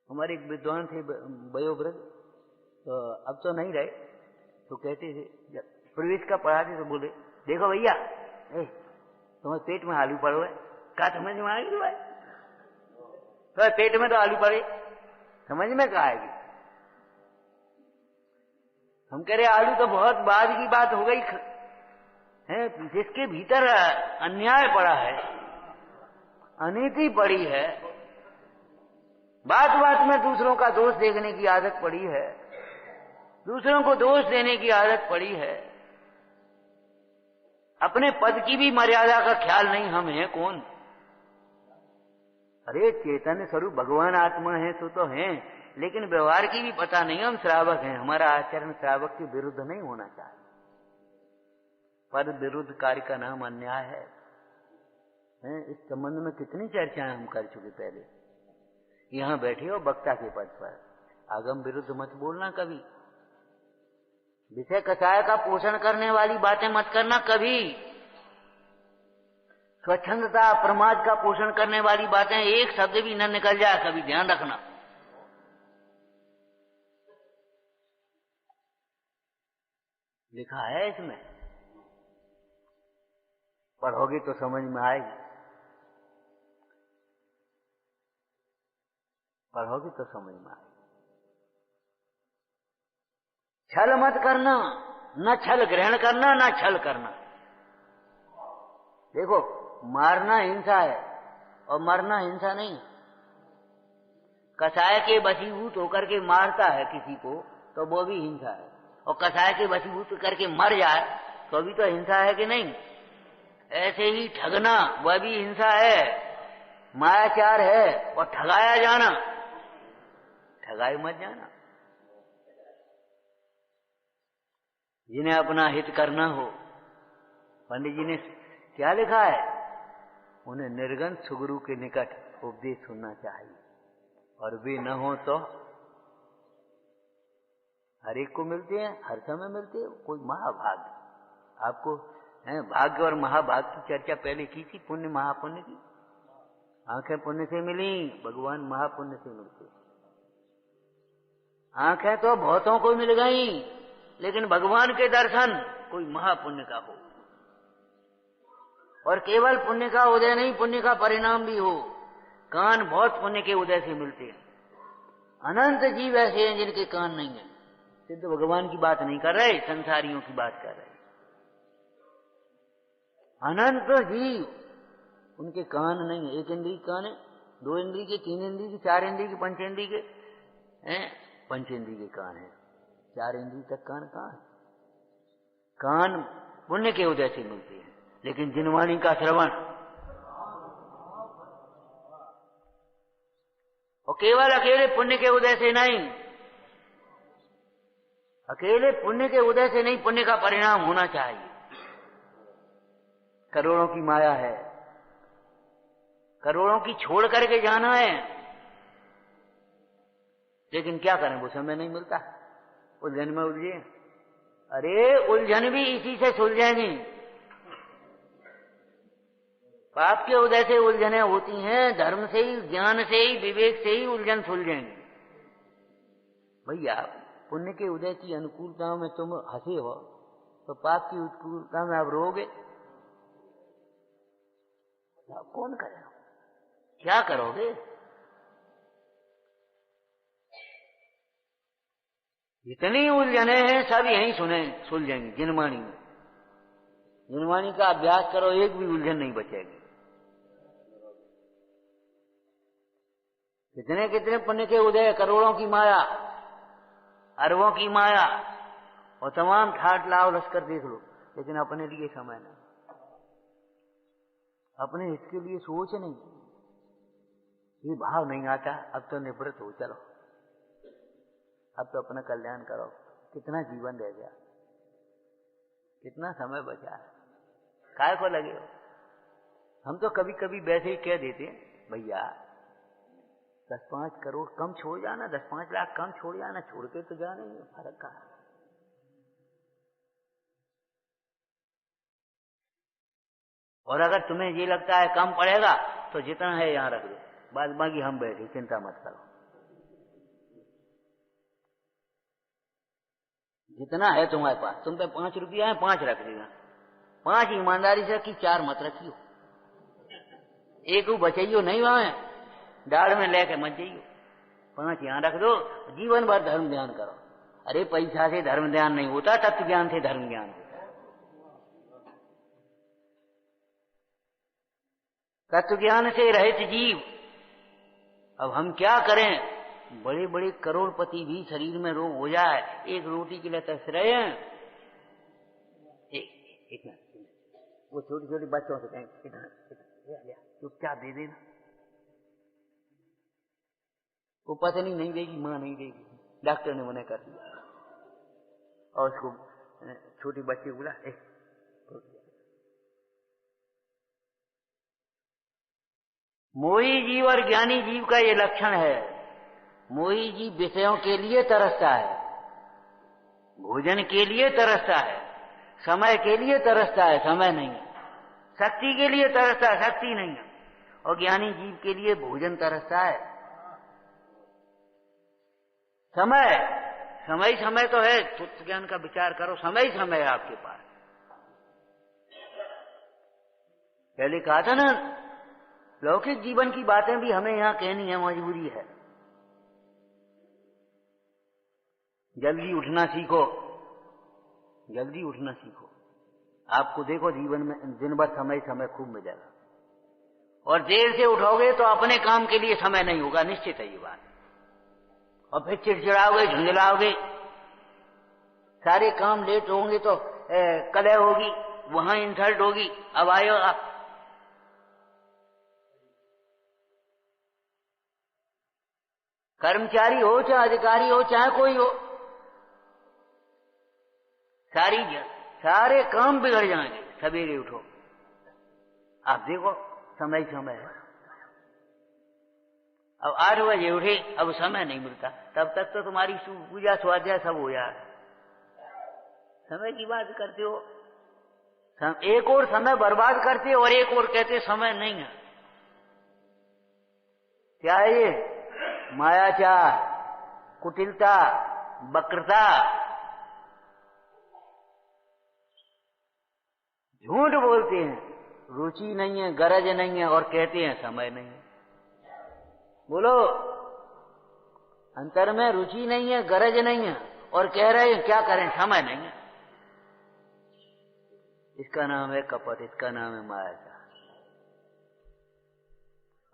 हमारे एक विद्वान थे वयोवृद्ध, तो अब तो नहीं रहे, तो कहते थे जब प्रवेश का पढ़ाते तो बोले, देखो भैया तुम्हारे पेट में आलू पड़ो है, क्या समझ में आएगी? तो पेट में तो आलू पड़े, समझ में क्या आएगी? हम कह रहे आलू तो बहुत बाद की बात हो गई है, जिसके भीतर अन्याय पड़ा है, अनीति पड़ी है, बात बात में दूसरों का दोष देखने की आदत पड़ी है, दूसरों को दोष देने की आदत पड़ी है, अपने पद की भी मर्यादा का ख्याल नहीं। हम हैं कौन? अरे चैतन्य स्वरूप भगवान आत्मा है तो हैं, लेकिन व्यवहार की भी पता नहीं, हम श्रावक हैं। हमारा आचरण श्रावक के विरुद्ध नहीं होना चाहिए। पद विरुद्ध कार्य का नाम अन्याय है। इस संबंध में कितनी चर्चाएं हम कर चुके पहले। यहां बैठे हो वक्ता के पद पर, आगम विरुद्ध मत बोलना कभी, विषय कषाय का पोषण करने वाली बातें मत करना कभी, स्वच्छंदता प्रमाद का पोषण करने वाली बातें एक शब्द भी न निकल जाए कभी, ध्यान रखना। लिखा है इसमें, पढ़ोगे तो समझ में आएगी, पढ़ोगे तो समझ में आएगी। छल मत करना, न छल ग्रहण करना, न छल करना। देखो मारना हिंसा है और मरना हिंसा नहीं। कसाय के वशीभूत होकर के मारता है किसी को तो वो भी हिंसा है, और कसाय के वशीभूत करके मर जाए तो भी तो हिंसा है कि नहीं? ऐसे ही ठगना वह भी हिंसा है, मायाचार है, और ठगाया जाना, ठगाए मत जाना। जिन्हें अपना हित करना हो, पंडित जी ने क्या लिखा है, उन्हें निर्गन सुगुरु के निकट उपदेश सुनना चाहिए, और वे न हो तो हर एक को मिलते हैं, हर समय मिलते हैं। कोई महाभाग्य आपको है, भाग्य और महाभाग्य की चर्चा पहले की थी, पुण्य महापुण्य की। आंखें पुण्य से मिली, भगवान महापुण्य से मिलते। आंखें तो बहुतों को मिल गई, लेकिन भगवान के दर्शन कोई महापुण्य का हो। और केवल पुण्य का उदय नहीं, पुण्य का परिणाम भी हो। कान बहुत पुण्य के उदय से मिलते हैं। अनंत जीव ऐसे हैं जिनके कान नहीं है। सिद्ध भगवान की बात नहीं कर रहे, संसारियों की बात कर रहे। अनंत जीव, उनके कान नहीं है। एक इंद्री कान है, 2 इंद्री के, 3 इंद्री के, 4 इंद्री के, पंचेंद्री के, पंचेंद्री के कान है। 4 इंद्री तक कान कहाँ है? कान पुण्य के उदय से मिलते हैं। लेकिन जिनवाणी का श्रवण, और केवल अकेले पुण्य के उदय से नहीं, अकेले पुण्य के उदय से नहीं, पुण्य का परिणाम होना चाहिए। करोड़ों की माया है, करोड़ों की छोड़ करके जाना है, लेकिन क्या करें, वो समय नहीं मिलता, उलझन में उलझे। अरे उलझन भी इसी से सुलझेंगी। पाप के उदय से उलझने होती हैं, धर्म से ही, ज्ञान से ही, विवेक से ही उलझन सुलझेंगी। भैया पुण्य के उदय की अनुकूलताओं में तुम हंसे हो, तो पाप की अनुकूलता में आप रोगे, कौन करेगा? क्या करोगे? जितनी उलझने हैं सब यहीं सुलझेंगी जिनवाणी में। जिनवाणी का अभ्यास करो, एक भी उलझन नहीं बचेगी। कितने कितने पुण्य के उदय, करोड़ों की माया, अरबों की माया, और तमाम ठाट लाओ लश्कर देख लो, लेकिन अपने लिए समय नहीं, अपने हित के लिए सोच नहीं, ये भाव नहीं आता। अब तो निवृत्त हो, चलो अब तो अपना कल्याण करो। कितना जीवन रह गया, कितना समय बचा है, काय को लगे हो? हम तो कभी कभी वैसे ही कह देते हैं, भैया 10-5 करोड़ कम छोड़ जाना, 10-5 लाख कम छोड़ जाना, छोड़ के तो जाना ही, फर्क कहाँ। और अगर तुम्हें ये लगता है कम पड़ेगा तो जितना है यहां रख दो, बाद बाकी हम बैठे, चिंता मत करो। जितना है तुम्हारे पास, तुम पे 5 रुपया है, 5 रख देना, 5 ईमानदारी से रखी, 4 मत रखियो। एक बचाइयो नहीं, वहां डाड़ में लेके मत जाइयो, 5 यहां रख दो, जीवन भर धर्म ध्यान करो। अरे पैसा से धर्म ध्यान नहीं होता, तत्व ज्ञान से धर्म ज्ञान होता है। तत्व ज्ञान से रहित जीव, अब हम क्या करें? बड़े बड़े करोड़पति भी शरीर में रोग हो जाए, एक रोटी के लिए तरस रहे हैं। एक मिनट, वो छोटी छोटी बच्चों से कहें चुपचाप दे देना, वो पत्नी नहीं देगी, मां नहीं देगी, डॉक्टर ने मना कर दिया, और उसको छोटी बच्ची बोला मोही जीव और ज्ञानी जीव का ये लक्षण है। मोही जीव विषयों के लिए तरसता है, भोजन के लिए तरसता है, समय के लिए तरसता है, समय नहीं है, शक्ति के लिए तरसता है, शक्ति नहीं है, और ज्ञानी जीव के लिए भोजन तरसता है, समय। समय समय तो है, तत्व ज्ञान का विचार करो, समय समय है आपके पास। पहले कहा था ना, लौकिक जीवन की बातें भी हमें यहां कहनी है, मजबूरी है। जल्दी उठना सीखो, जल्दी उठना सीखो, आपको देखो जीवन में दिन भर समय समय खूब मिलेगा। और देर से उठोगे तो अपने काम के लिए समय नहीं होगा, निश्चित है ये बात। और फिर चिड़चिड़ाओगे, झुंझलाओगे, सारे काम लेट होंगे तो कलह होगी, वहां इंसल्ट होगी। अब आयो आप, कर्मचारी हो चाहे अधिकारी हो चाहे कोई हो, सारे काम बिगड़ जाएंगे। सवेरे उठो, आप देखो समय समय है। अब 8 बजे उठे, अब समय नहीं मिलता, तब तक तो तुम्हारी पूजा स्वाध्याय सब हो जाए। समय की बात करते हो, एक और समय बर्बाद करते और एक और कहते समय नहीं है। क्या है ये? मायाचार, कुटिलता, वक्रता, झूठ बोलते हैं, रुचि नहीं है, गरज नहीं है, और कहते हैं समय नहीं है। बोलो, अंतर में रुचि नहीं है, गरज नहीं है, और कह रहे हैं क्या करें, समय नहीं है। इसका नाम है कपट, इसका नाम है माया।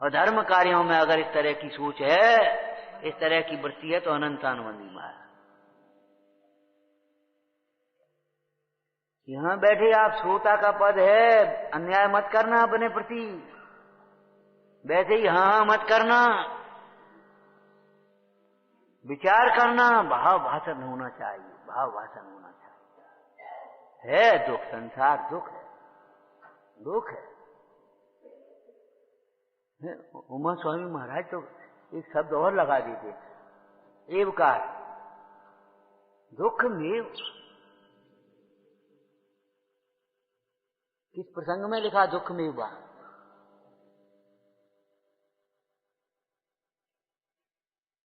और धर्म कार्यों में अगर इस तरह की सोच है, इस तरह की वृत्ति है, तो अनंतानुबंधी माया। यहां बैठे आप श्रोता का पद है, अन्याय मत करना अपने प्रति, वैसे ही हाँ मत करना, विचार करना, भाव भाषण होना चाहिए, भाव भाषण होना चाहिए। है दुख, संसार दुख है, दुख है। उमा स्वामी महाराज तो एक शब्द और लगा देते, एवकार, दुख में। किस प्रसंग में लिखा दुख में बा?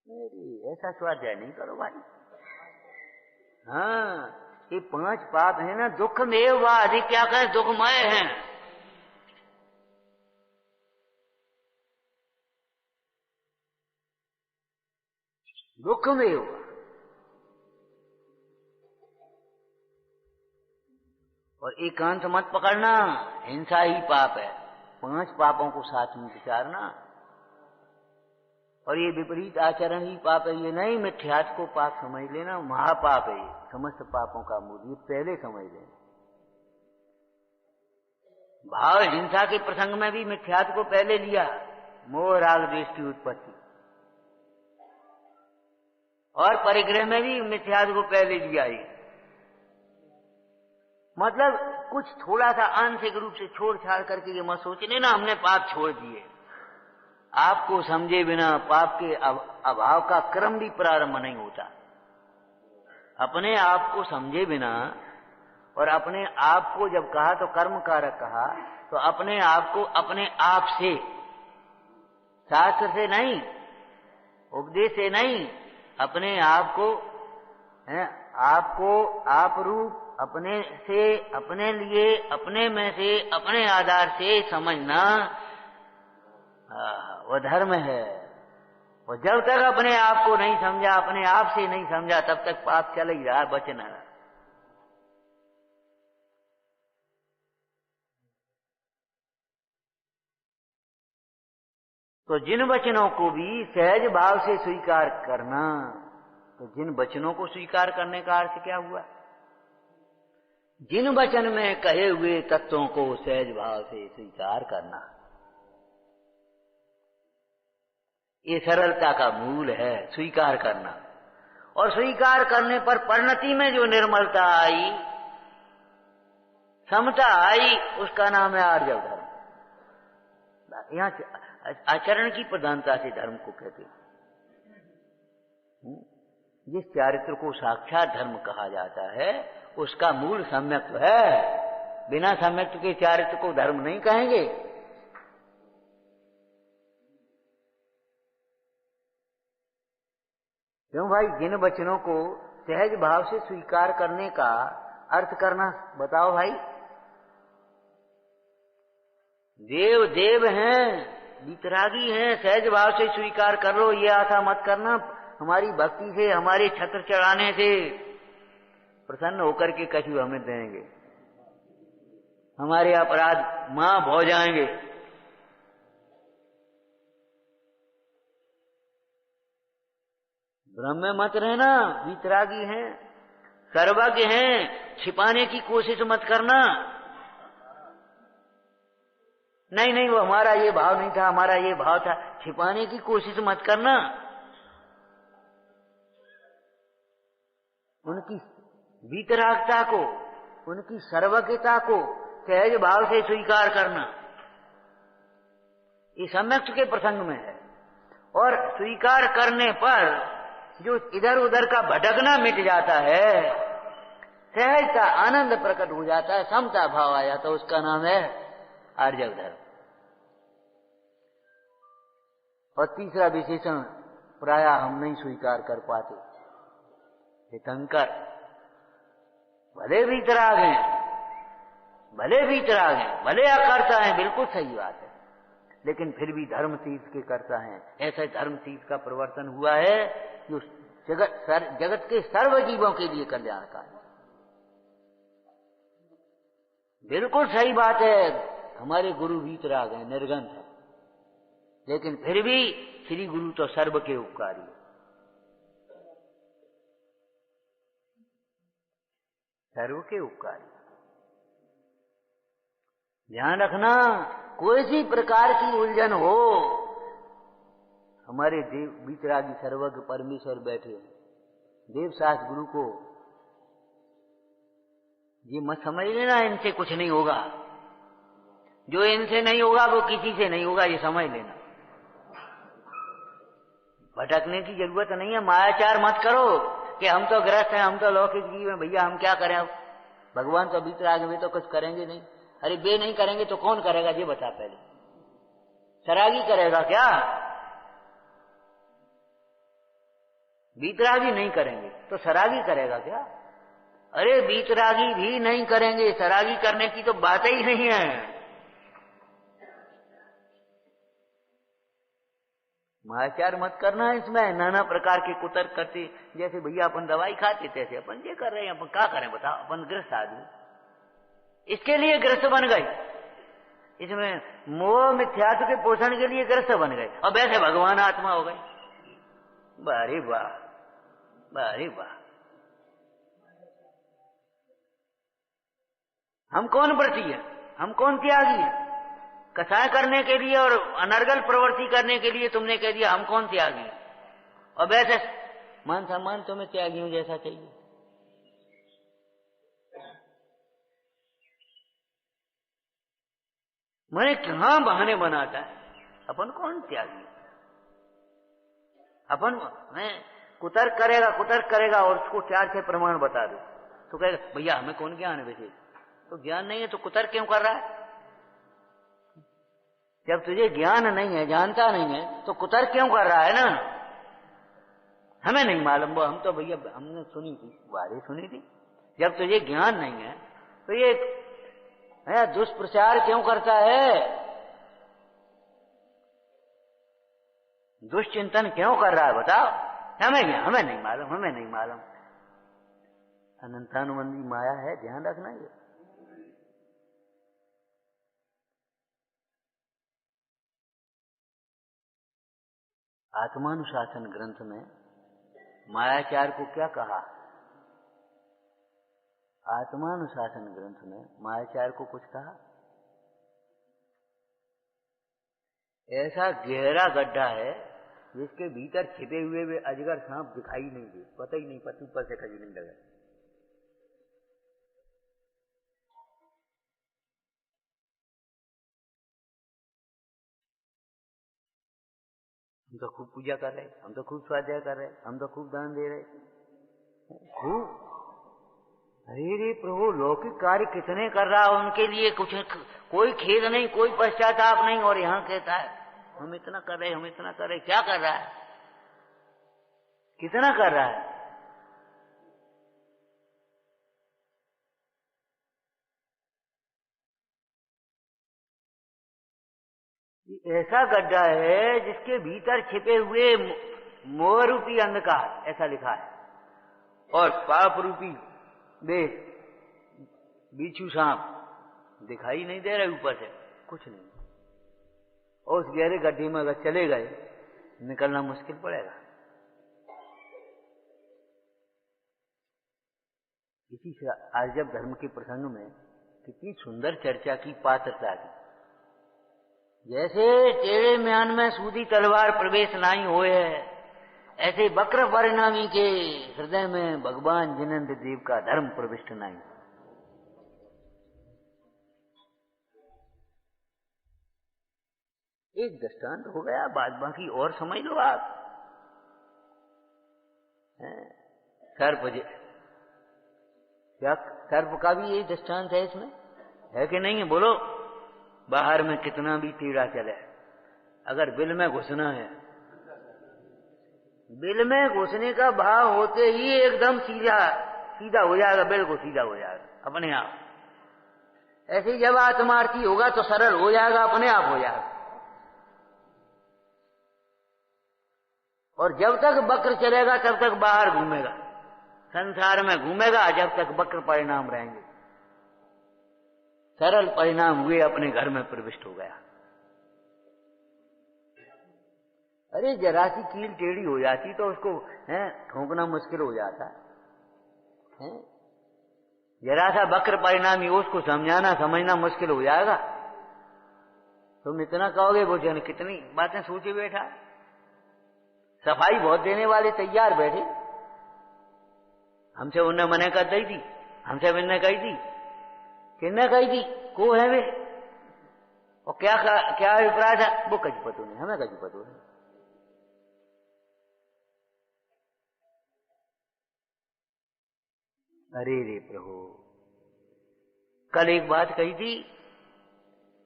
मेरी ऐसा स्वाध्याय नहीं करो भाई। हाँ, ये 5 पाप है ना, दुख में बा, अधिक क्या कहे, दुखमय है। दुख में हुआ। और एकांत मत पकड़ना, हिंसा ही पाप है। 5 पापों को साथ में विचारना, और ये विपरीत आचरण ही पाप है। ये नहीं मिथ्यात्व को पाप समझ लेना, महापाप है ये, समस्त पापों का मूल, ये पहले समझ लेना। भाव हिंसा के प्रसंग में भी मिथ्यात्व को पहले लिया, मोह राग द्वेष की उत्पत्ति, और परिग्रह में भी मिथ्यात्व को पहले लिया ही। मतलब कुछ थोड़ा सा आंशिक रूप से छोड़ छाड़ करके ये मत सोचने ना हमने पाप छोड़ दिए। आपको समझे बिना पाप के अभाव का क्रम भी प्रारंभ नहीं होता। अपने आप को समझे बिना, और अपने आप को जब कहा तो कर्म कारक कहा, तो अपने आप को अपने आप से, शास्त्र से नहीं, उपदेश से नहीं, अपने आप को आप रूप, अपने से, अपने लिए, अपने में से, अपने आधार से समझना, वो धर्म है। और जब तक अपने आप को नहीं समझा, अपने आप से नहीं समझा, तब तक पाप चल ही रहा, बच न रहा। तो जिन वचनों को भी सहज भाव से स्वीकार करना, तो जिन वचनों को स्वीकार करने का अर्थ क्या हुआ? जिन वचन में कहे हुए तत्वों को सहज भाव से स्वीकार करना, ये सरलता का मूल है, स्वीकार करना। और स्वीकार करने पर परिणति में जो निर्मलता आई, समता आई, उसका नाम है आर्जव धर्म। यहाँ आचरण की प्रधानता से धर्म को कहते हैं। जिस चारित्र को साक्षात धर्म कहा जाता है, उसका मूल सम्यक्त्व है। बिना सम्यक्त्व के चारित्र को धर्म नहीं कहेंगे। क्यों भाई? जिन वचनों को सहज भाव से स्वीकार करने का अर्थ करना बताओ भाई। देव देव हैं, वितरागी हैं, सहज भाव से स्वीकार कर लो। ये आशा मत करना हमारी भक्ति से, हमारे छत्र चढ़ाने से प्रसन्न होकर के कछु हमें देंगे, हमारे अपराध माफ हो जाएंगे। भ्रम में मत रहना। वितरागी हैं, सर्वज्ञ हैं, छिपाने की कोशिश मत करना। नहीं नहीं, वो हमारा ये भाव नहीं था, हमारा ये भाव था, छिपाने की कोशिश मत करना। उनकी वितरागता को, उनकी सर्वज्ञता को सहज भाव से स्वीकार करना, ये सम्यक्त्व के प्रसंग में है। और स्वीकार करने पर जो इधर उधर का भटकना मिट जाता है, सहजता, आनंद प्रकट हो जाता है, समता भाव आ जाता है, उसका नाम है आर्जव धर्म। और तीसरा विशेषण प्रायः हम नहीं स्वीकार कर पाते, तीर्थंकर। भले वितराग हैं, भले वीतराग हैं, भले अकर्ता हैं, बिल्कुल सही बात है, लेकिन फिर भी धर्म तीर्थ के कर्ता हैं। ऐसे धर्म तीर्थ का प्रवर्तन हुआ है कि उस जगत के सर्व जीवों के लिए कल्याणकारी। बिल्कुल सही बात है, हमारे गुरु वीतराग हैं, निर्गंथ है, लेकिन फिर भी श्री गुरु तो सर्व के उपकारी है, सर्व के उपकारी। ध्यान रखना, कोई सी प्रकार की उलझन हो, हमारे देव वीतरागी सर्वज्ञ परमेश्वर बैठे हैं। देवसास गुरु को ये मत समझ लेना इनसे कुछ नहीं होगा, जो इनसे नहीं होगा वो किसी से नहीं होगा, ये समझ लेना। भटकने की जरूरत नहीं है, मायाचार मत करो कि हम तो ग्रस्त हैं, हम तो लौकिक जीव हैं, भैया हम क्या करें, अब भगवान तो वीतराग वे तो कुछ करेंगे नहीं। अरे वे नहीं करेंगे तो कौन करेगा, ये बता पहले। सरागी करेगा क्या? वीतरागी नहीं करेंगे तो सरागी करेगा क्या? अरे वीतरागी भी नहीं करेंगे, सरागी करने की तो बात ही नहीं है। मायाचार मत करना इसमें, नाना प्रकार के कुतर्क करते, जैसे भैया अपन दवाई खाते तैसे अपन ये कर रहे हैं, अपन क्या करें बताओ, अपन गृहस्थ आदमी इसके लिए ग्रस्त बन गए, इसमें मोह मिथ्यात्व के पोषण के लिए ग्रस्त बन गए, और वैसे भगवान आत्मा हो गए। बारे वाह, बारे वाह। हम कौन व्रती है, हम कौन त्यागी है? कसाय करने के लिए और अनर्गल प्रवृत्ति करने के लिए तुमने कह दिया हम कौन त्यागी है, और वैसे मान सम्मान तुम्हें त्यागी हूं जैसा चाहिए। मैंने कहां बहाने बनाता है, अपन कौन त्यागी? अपन मैं कुतर्क करेगा और उसको 4-6 प्रमाण बता दो तो कहेगा भैया हमें कौन ज्ञान है, वैसे तो ज्ञान नहीं है तो कुतर्क क्यों कर रहा है? जब तुझे ज्ञान नहीं है, जानता नहीं है, तो कुतर्क क्यों कर रहा है ना? हमें नहीं मालूम, वो हम तो भैया हमने सुनी थी, बातें सुनी थी। जब तुझे ज्ञान नहीं है तो ये दुष्प्रचार क्यों करता है, दुष्चिंतन क्यों कर रहा है बताओ? हमें नहीं मालूम, हमें नहीं मालूम। अनंतानुबंधी माया है, ध्यान रखना। ये आत्मानुशासन ग्रंथ में मायाचार को क्या कहा? आत्मानुशासन ग्रंथ में मायाचार को कुछ कहा? ऐसा गहरा गड्ढा है जिसके भीतर छिपे हुए वे अजगर सांप दिखाई नहीं दे, पता ही नहीं, पति ऊपर से कभी नहीं लगा। हम तो खूब पूजा कर रहे, हम तो खूब स्वाध्याय कर रहे, हम तो खूब दान दे रहे, खूब। अरे प्रभु लौकिक कार्य कितने कर रहा है, उनके लिए कुछ कोई खेद नहीं, कोई पश्चाताप नहीं, और यहां कहता है हम इतना कर रहे, हम इतना कर रहे। क्या कर रहा है, कितना कर रहा है? ऐसा गड्ढा है जिसके भीतर छिपे हुए मोह रूपी अंधकार, ऐसा लिखा है, और पाप रूपी बिच्छू सांप दिखाई नहीं दे रहे ऊपर से, कुछ नहीं। और उस गहरे गड्ढे में अगर चले गए निकलना मुश्किल पड़ेगा। इसी से आज जब धर्म के प्रसंग में कितनी सुंदर चर्चा की पात्रता की, जैसे टेढ़े म्यान में सूदी तलवार प्रवेश नहीं होए है, ऐसे वक्र परिणामी के हृदय में भगवान जिनेंद्र देव का धर्म प्रविष्ट नहीं। एक दृष्टांत हो गया, बाद बाकी और समझ लो आप। सर्प, क्या सर्प का भी यही दृष्टांत है इसमें, है कि नहीं है? बोलो। बाहर में कितना भी कीड़ा चले, अगर बिल में घुसना है, बिल में घुसने का भाव होते ही एकदम सीधा हो जाएगा, बिल्कुल सीधा हो जाएगा अपने आप। ऐसे ही जब आत्मार्थी होगा तो सरल हो जाएगा, अपने आप हो जाएगा। और जब तक वक्र चलेगा तब तक बाहर घूमेगा, संसार में घूमेगा, जब तक वक्र परिणाम रहेंगे। सरल परिणाम हुए, अपने घर में प्रविष्ट हो गया। अरे जरा सी कील टेढ़ी हो जाती तो उसको ठोकना मुश्किल हो जाता है। जरा सा वक्र परिणामी हो, उसको समझाना समझना मुश्किल हो जाएगा। तुम इतना कहोगे, वो जन कितनी बातें सोचे बैठा। सफाई बहुत देने वाले तैयार बैठे, हमसे उन्हें मना कर दी थी, हमसे मैंने कही थी, किन्ने कही थी, को है वे, और क्या अभिप्राय था, वो कहीं पतो नहीं, हमें कहीं पतो नहीं। अरे रे प्रभु, कल एक बात कही थी,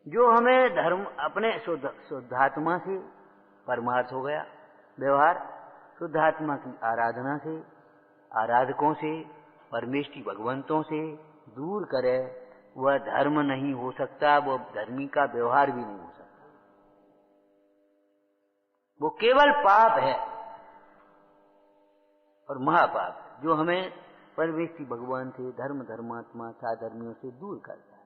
जो हमें धर्म अपने शुद्धात्मा से परमार्थ हो गया व्यवहार, शुद्धात्मा की आराधना से, आराधकों से, परमेष्टि भगवंतों से दूर करे, वह धर्म नहीं हो सकता, वह धर्मी का व्यवहार भी नहीं हो सकता। वो केवल पाप है और महापाप, जो हमें परमेष्टि भगवान से, धर्म धर्मात्मा साधर्मियों से दूर करता है।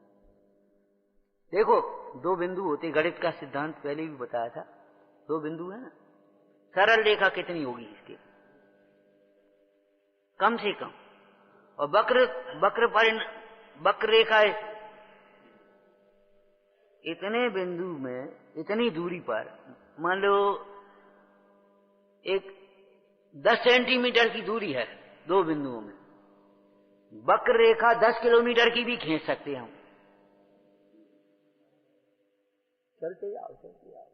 देखो, दो बिंदु होते, गणित का सिद्धांत पहले भी बताया था, दो बिंदु है ना, सरल रेखा कितनी होगी इसके, कम से कम, और वक्र रेखा इतने बिंदु में, इतनी दूरी पर, मान लो एक 10 सेंटीमीटर की दूरी है दो बिंदुओं में, वक्र रेखा 10 किलोमीटर की भी खींच सकते हैं हम। चलते जाओ चलते जाओ।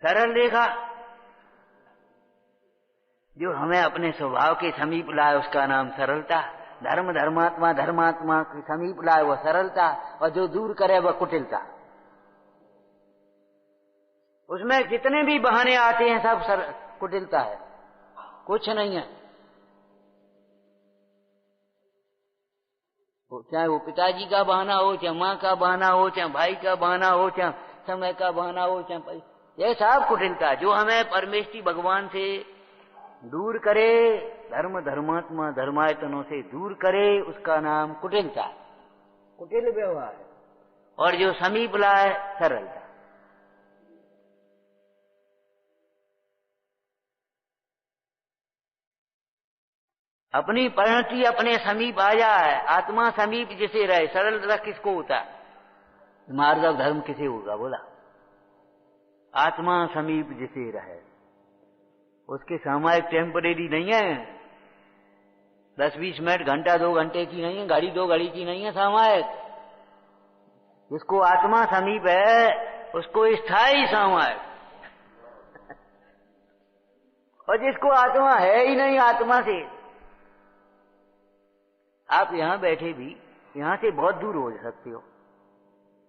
सरल रेखा जो हमें अपने स्वभाव के समीप लाए, उसका नाम सरलता। धर्म धर्मात्मा धर्मात्मा के समीप लाए, वह सरलता, और जो दूर करे वह कुटिलता। उसमें जितने भी बहाने आते हैं सब कुटिलता है, कुछ नहीं है। चाहे वो पिताजी का बहाना हो, चाहे माँ का बहाना हो, चाहे भाई का बहाना हो, चाहे समय का बहाना हो, चाहे ये सब कुटिलता। जो हमें परमेष्टि भगवान से दूर करे, धर्म धर्मात्मा धर्मायतनों से दूर करे, उसका नाम कुटिलता, कुटिल व्यवहार है। और जो समीप लाए, सरलता। अपनी परिणति अपने समीप आ जाए, आत्मा समीप जिसे रहे, सरलता किसको होता है? मार्ग धर्म किसे होगा बोला? आत्मा समीप जिसे रहे, उसके सामायिक टेम्परेरी नहीं है, 10-20 मिनट, घंटा 2 घंटे की नहीं है, घड़ी 2 घड़ी की नहीं है सामायिक। जिसको आत्मा समीप है उसको स्थायी सामायिक, और जिसको आत्मा है ही नहीं, आत्मा से आप यहां बैठे भी यहां से बहुत दूर हो सकते हो।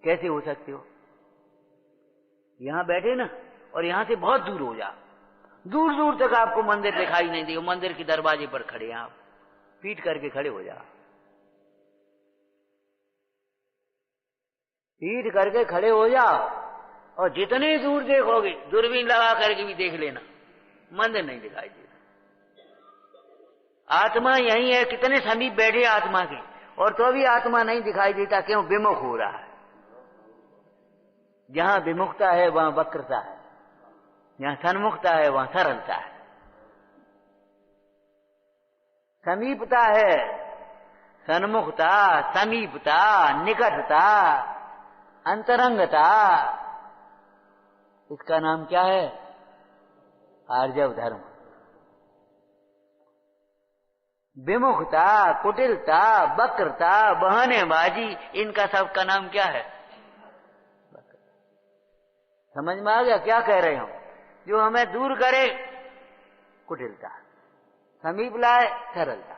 कैसे हो सकते हो? यहां बैठे ना, और यहां से बहुत दूर हो जा, दूर दूर तक आपको मंदिर दिखाई नहीं देगा। मंदिर के दरवाजे पर खड़े हैं आप, पीट करके खड़े हो जा, पीट करके खड़े हो जाओ, और जितनी दूर देखोगे, दूरबीन लगा करके भी देख लेना, मंदिर नहीं दिखाई देगा। आत्मा यही है, कितने समीप बैठे आत्मा के, और तो भी आत्मा नहीं दिखाई देता। क्यों? विमुख हो रहा है। जहां विमुखता है वहां वक्रता है, जहां सन्मुखता है वहां सरलता है। समीपता है, सन्मुखता, समीपता, निकटता, अंतरंगता, इसका नाम क्या है? आर्जव धर्म। विमुखता, कुटिलता, वक्रता, बहानेबाजी, इनका सबका नाम क्या है? समझ में आ गया क्या कह रहे हो? जो हमें दूर करे कुटिलता, समीप लाए सरलता।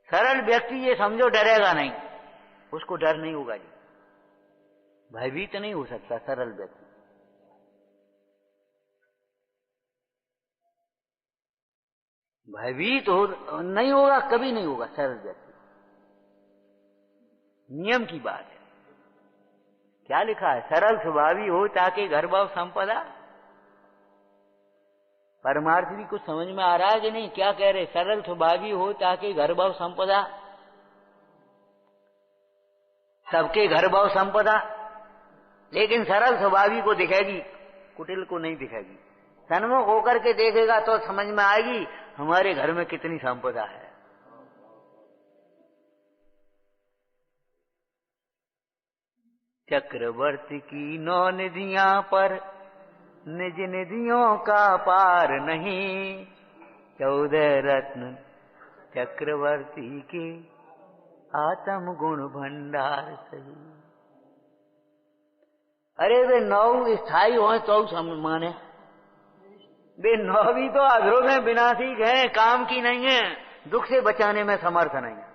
सरल व्यक्ति ये समझो डरेगा नहीं, उसको डर नहीं होगा जी, भयभीत नहीं हो सकता सरल व्यक्ति। भयभीत हो नहीं होगा, कभी नहीं होगा सरल व्यक्ति। नियम की बात है। क्या लिखा है? सरल स्वभावी हो ताकि घर भाव संपदा। परमार्थ भी कुछ समझ में आ रहा है कि नहीं? क्या कह रहे? सरल स्वभावी हो ताकि घर भाव संपदा, सबके घर भाव संपदा। लेकिन सरल स्वभावी को दिखेगी, कुटिल को नहीं दिखेगी। सन्मुख होकर के देखेगा तो समझ में आएगी हमारे घर में कितनी संपदा है। चक्रवर्ती की 9 निधियां पर निज निधियों का पार नहीं, 14 रत्न चक्रवर्ती के आत्म गुण भंडार सही। अरे वे 9 स्थायी हो तो माने, वे 9 भी तो अधरों में विनाशिक हैं, काम की नहीं है, दुख से बचाने में समर्थ नहीं है।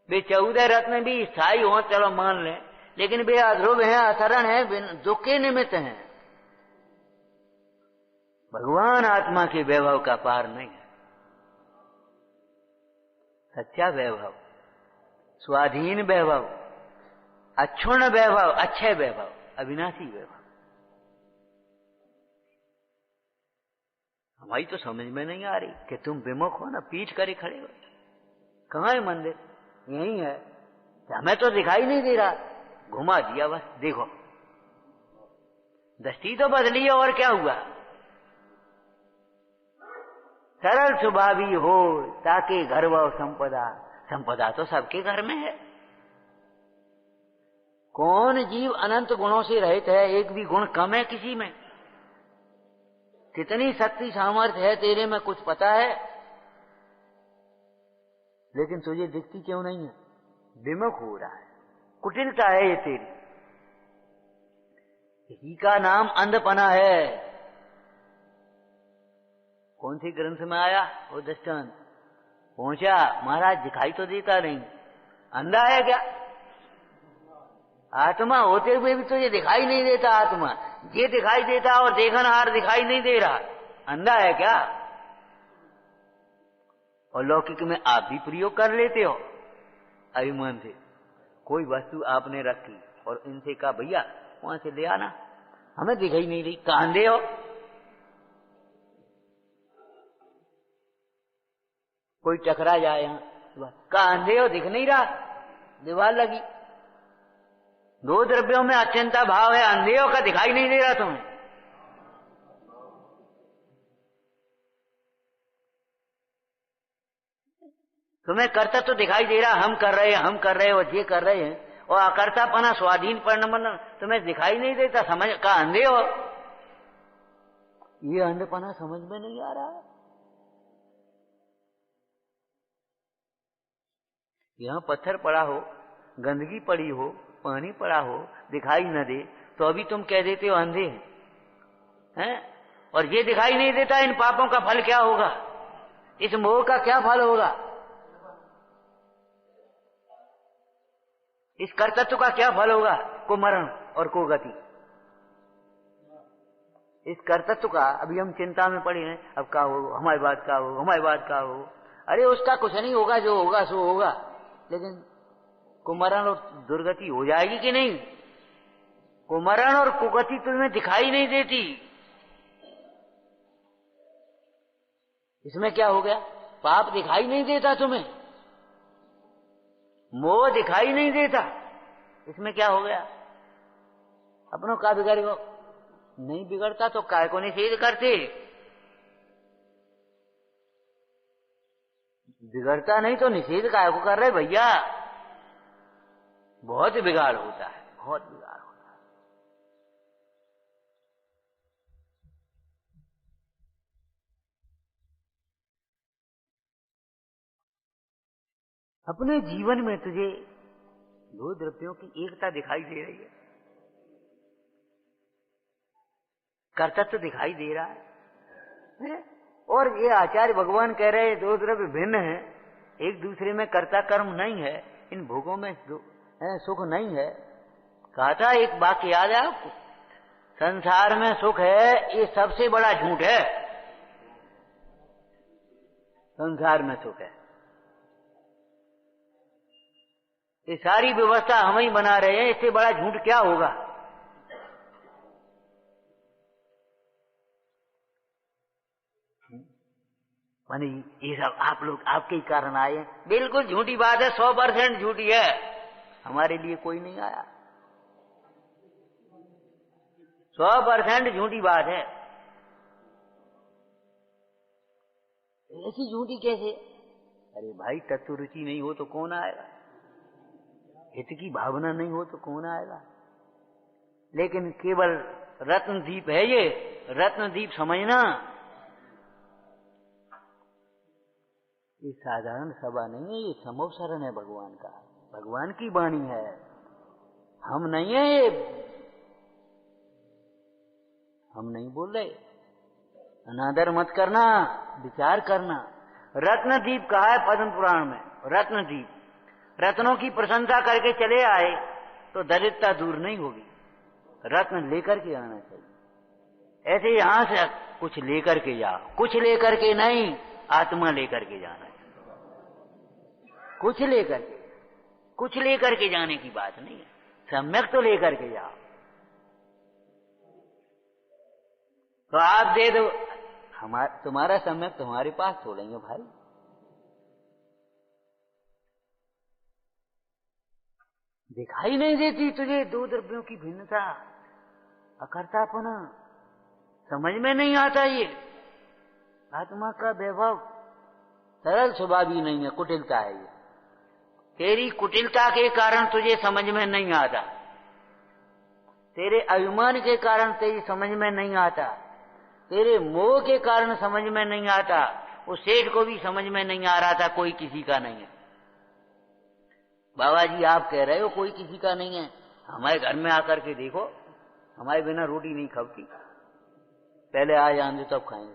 वे 14 रत्न भी स्थायी हो चलो मान लें, लेकिन वे अध्रुव हैं, असरण हैं, दुख के निमित्त हैं। भगवान आत्मा के वैभव का पार नहीं है। सच्चा वैभव, स्वाधीन वैभव, अक्षुण्ण वैभव, अक्षय वैभव, अविनाशी वैभव हमारी तो समझ में नहीं आ रही कि तुम विमुख हो ना, पीठ करे खड़े हो। कहाँ है मंदिर? यही है। हमें तो दिखाई नहीं दे रहा, घुमा दिया बस। देखो दृष्टि तो बदली है, और क्या हुआ? सरल स्वभावी हो ताकि घर व संपदा। संपदा तो सबके घर में है। कौन जीव अनंत गुणों से रहित है? एक भी गुण कम है किसी में? कितनी शक्ति सामर्थ्य है तेरे में, कुछ पता है? लेकिन तुझे दिखती क्यों नहीं है? विमुख हो रहा है, कुटिलता है ये तेरी। इसी का नाम अंधपना है। कौन सी ग्रंथ में आया वो दृष्टांत? पहुंचा महाराज, दिखाई तो देता नहीं, अंधा है क्या? आत्मा होते हुए भी तुझे दिखाई नहीं देता। आत्मा ये दिखाई देता और देखनहार दिखाई नहीं दे रहा, अंधा है क्या? और लौकिक में आप भी प्रयोग कर लेते हो अभिमान से। कोई वस्तु आपने रखी और इनसे कहा भैया वहां से ले आना, हमें दिखाई नहीं रही, कहां दे हो? कोई टकरा जाए यहाँ, कहां दे हो? दिख नहीं रहा, दीवार लगी। 2 द्रव्यों में अचिंता भाव है, अंधे हो का दिखाई नहीं दे रहा तुम्हें? तुम्हें कर्ता तो दिखाई दे रहा, हम कर रहे हैं, हम कर रहे हैं और ये कर रहे हैं, और अकर्तापना स्वाधीन परिणाम तुम्हें दिखाई नहीं देता। समझ का अंधे हो? ये अंधपना समझ में नहीं आ रहा। यहां पत्थर पड़ा हो, गंदगी पड़ी हो, पानी पड़ा हो, दिखाई न दे तो अभी तुम कह देते हो अंधे हैं? और ये दिखाई नहीं देता, इन पापों का फल क्या होगा? इस मोह का क्या फल होगा? इस कर्तृत्व का क्या फल होगा? को मरण और को गति। इस कर्तृत्व का अभी हम चिंता में पड़े हैं, अब क्या हो, हमारी बात क्या हो, हमारी बात क्या हो। अरे उसका कुछ नहीं होगा, जो होगा सो होगा, लेकिन कुमरण और दुर्गति हो जाएगी कि नहीं? कुमरण और कुगति तुम्हें दिखाई नहीं देती। इसमें क्या हो गया? पाप दिखाई नहीं देता तुम्हें, मोह दिखाई नहीं देता, इसमें क्या हो गया? अपनों का बिगड़ेगा? नहीं बिगड़ता तो काय को निषेध करते? बिगड़ता नहीं तो निषेध काय को कर रहे भैया? बहुत बिगाड़ होता है, बहुत बिगाड़ होता है। अपने जीवन में तुझे 2 द्रव्यों की एकता दिखाई दे रही है, कर्तृत्व दिखाई दे रहा है? और ये आचार्य भगवान कह रहे हैं 2 द्रव्य भिन्न हैं, एक दूसरे में कर्ता कर्म नहीं है, इन भोगों में सुख नहीं है। कहा था एक वाक्य याद है आपको? संसार में सुख है, ये सबसे बड़ा झूठ है। संसार में सुख है। ये सारी व्यवस्था हम ही बना रहे हैं, इससे बड़ा झूठ क्या होगा। माने ये सब आप लोग आपके ही कारण आए हैं। बिल्कुल झूठी बात है, 100% झूठी है। हमारे लिए कोई नहीं आया, 100% झूठी बात है। ऐसी झूठी कैसे? अरे भाई, तत्व रुचि नहीं हो तो कौन आएगा, हित की भावना नहीं हो तो कौन आएगा। लेकिन केवल रत्नदीप है ये, रत्नदीप समझना, ये साधारण सभा नहीं है, ये समवसरण है भगवान का, भगवान की वाणी है, हम नहीं है ये, हम नहीं बोल रहे। अनादर मत करना, विचार करना। रत्नदीप कहा है पद्म पुराण में, रत्नदीप। रत्नों की प्रशंसा करके चले आए तो दरिद्रता दूर नहीं होगी, रत्न लेकर के आना चाहिए। ऐसे यहां से कुछ लेकर के जाओ, कुछ लेकर के नहीं, आत्मा लेकर के जाना चाहिए। कुछ लेकर के, कुछ लेकर के जाने की बात नहीं है, सम्यक तो लेकर के जाओ। तो आप दे दो, तुम्हारा सम्यक तुम्हारे पास छोड़ेंगे भाई। दिखाई नहीं देती तुझे दो द्रव्यों की भिन्नता, अकर्तापना, समझ में नहीं आता। ये आत्मा का वैभव सरल स्वभावी नहीं है, कुटिलता है ये। तेरी कुटिलता के कारण तुझे समझ में नहीं आता, तेरे अभिमान के कारण तेरी समझ में नहीं आता, तेरे मोह के कारण समझ में नहीं आता। उस सेठ को भी समझ में नहीं आ रहा था कोई किसी का नहीं है। बाबा जी आप कह रहे हो कोई किसी का नहीं है, हमारे घर में आकर के देखो, हमारे बिना रोटी नहीं खपती, पहले आ जाने दो तब खाएंगे।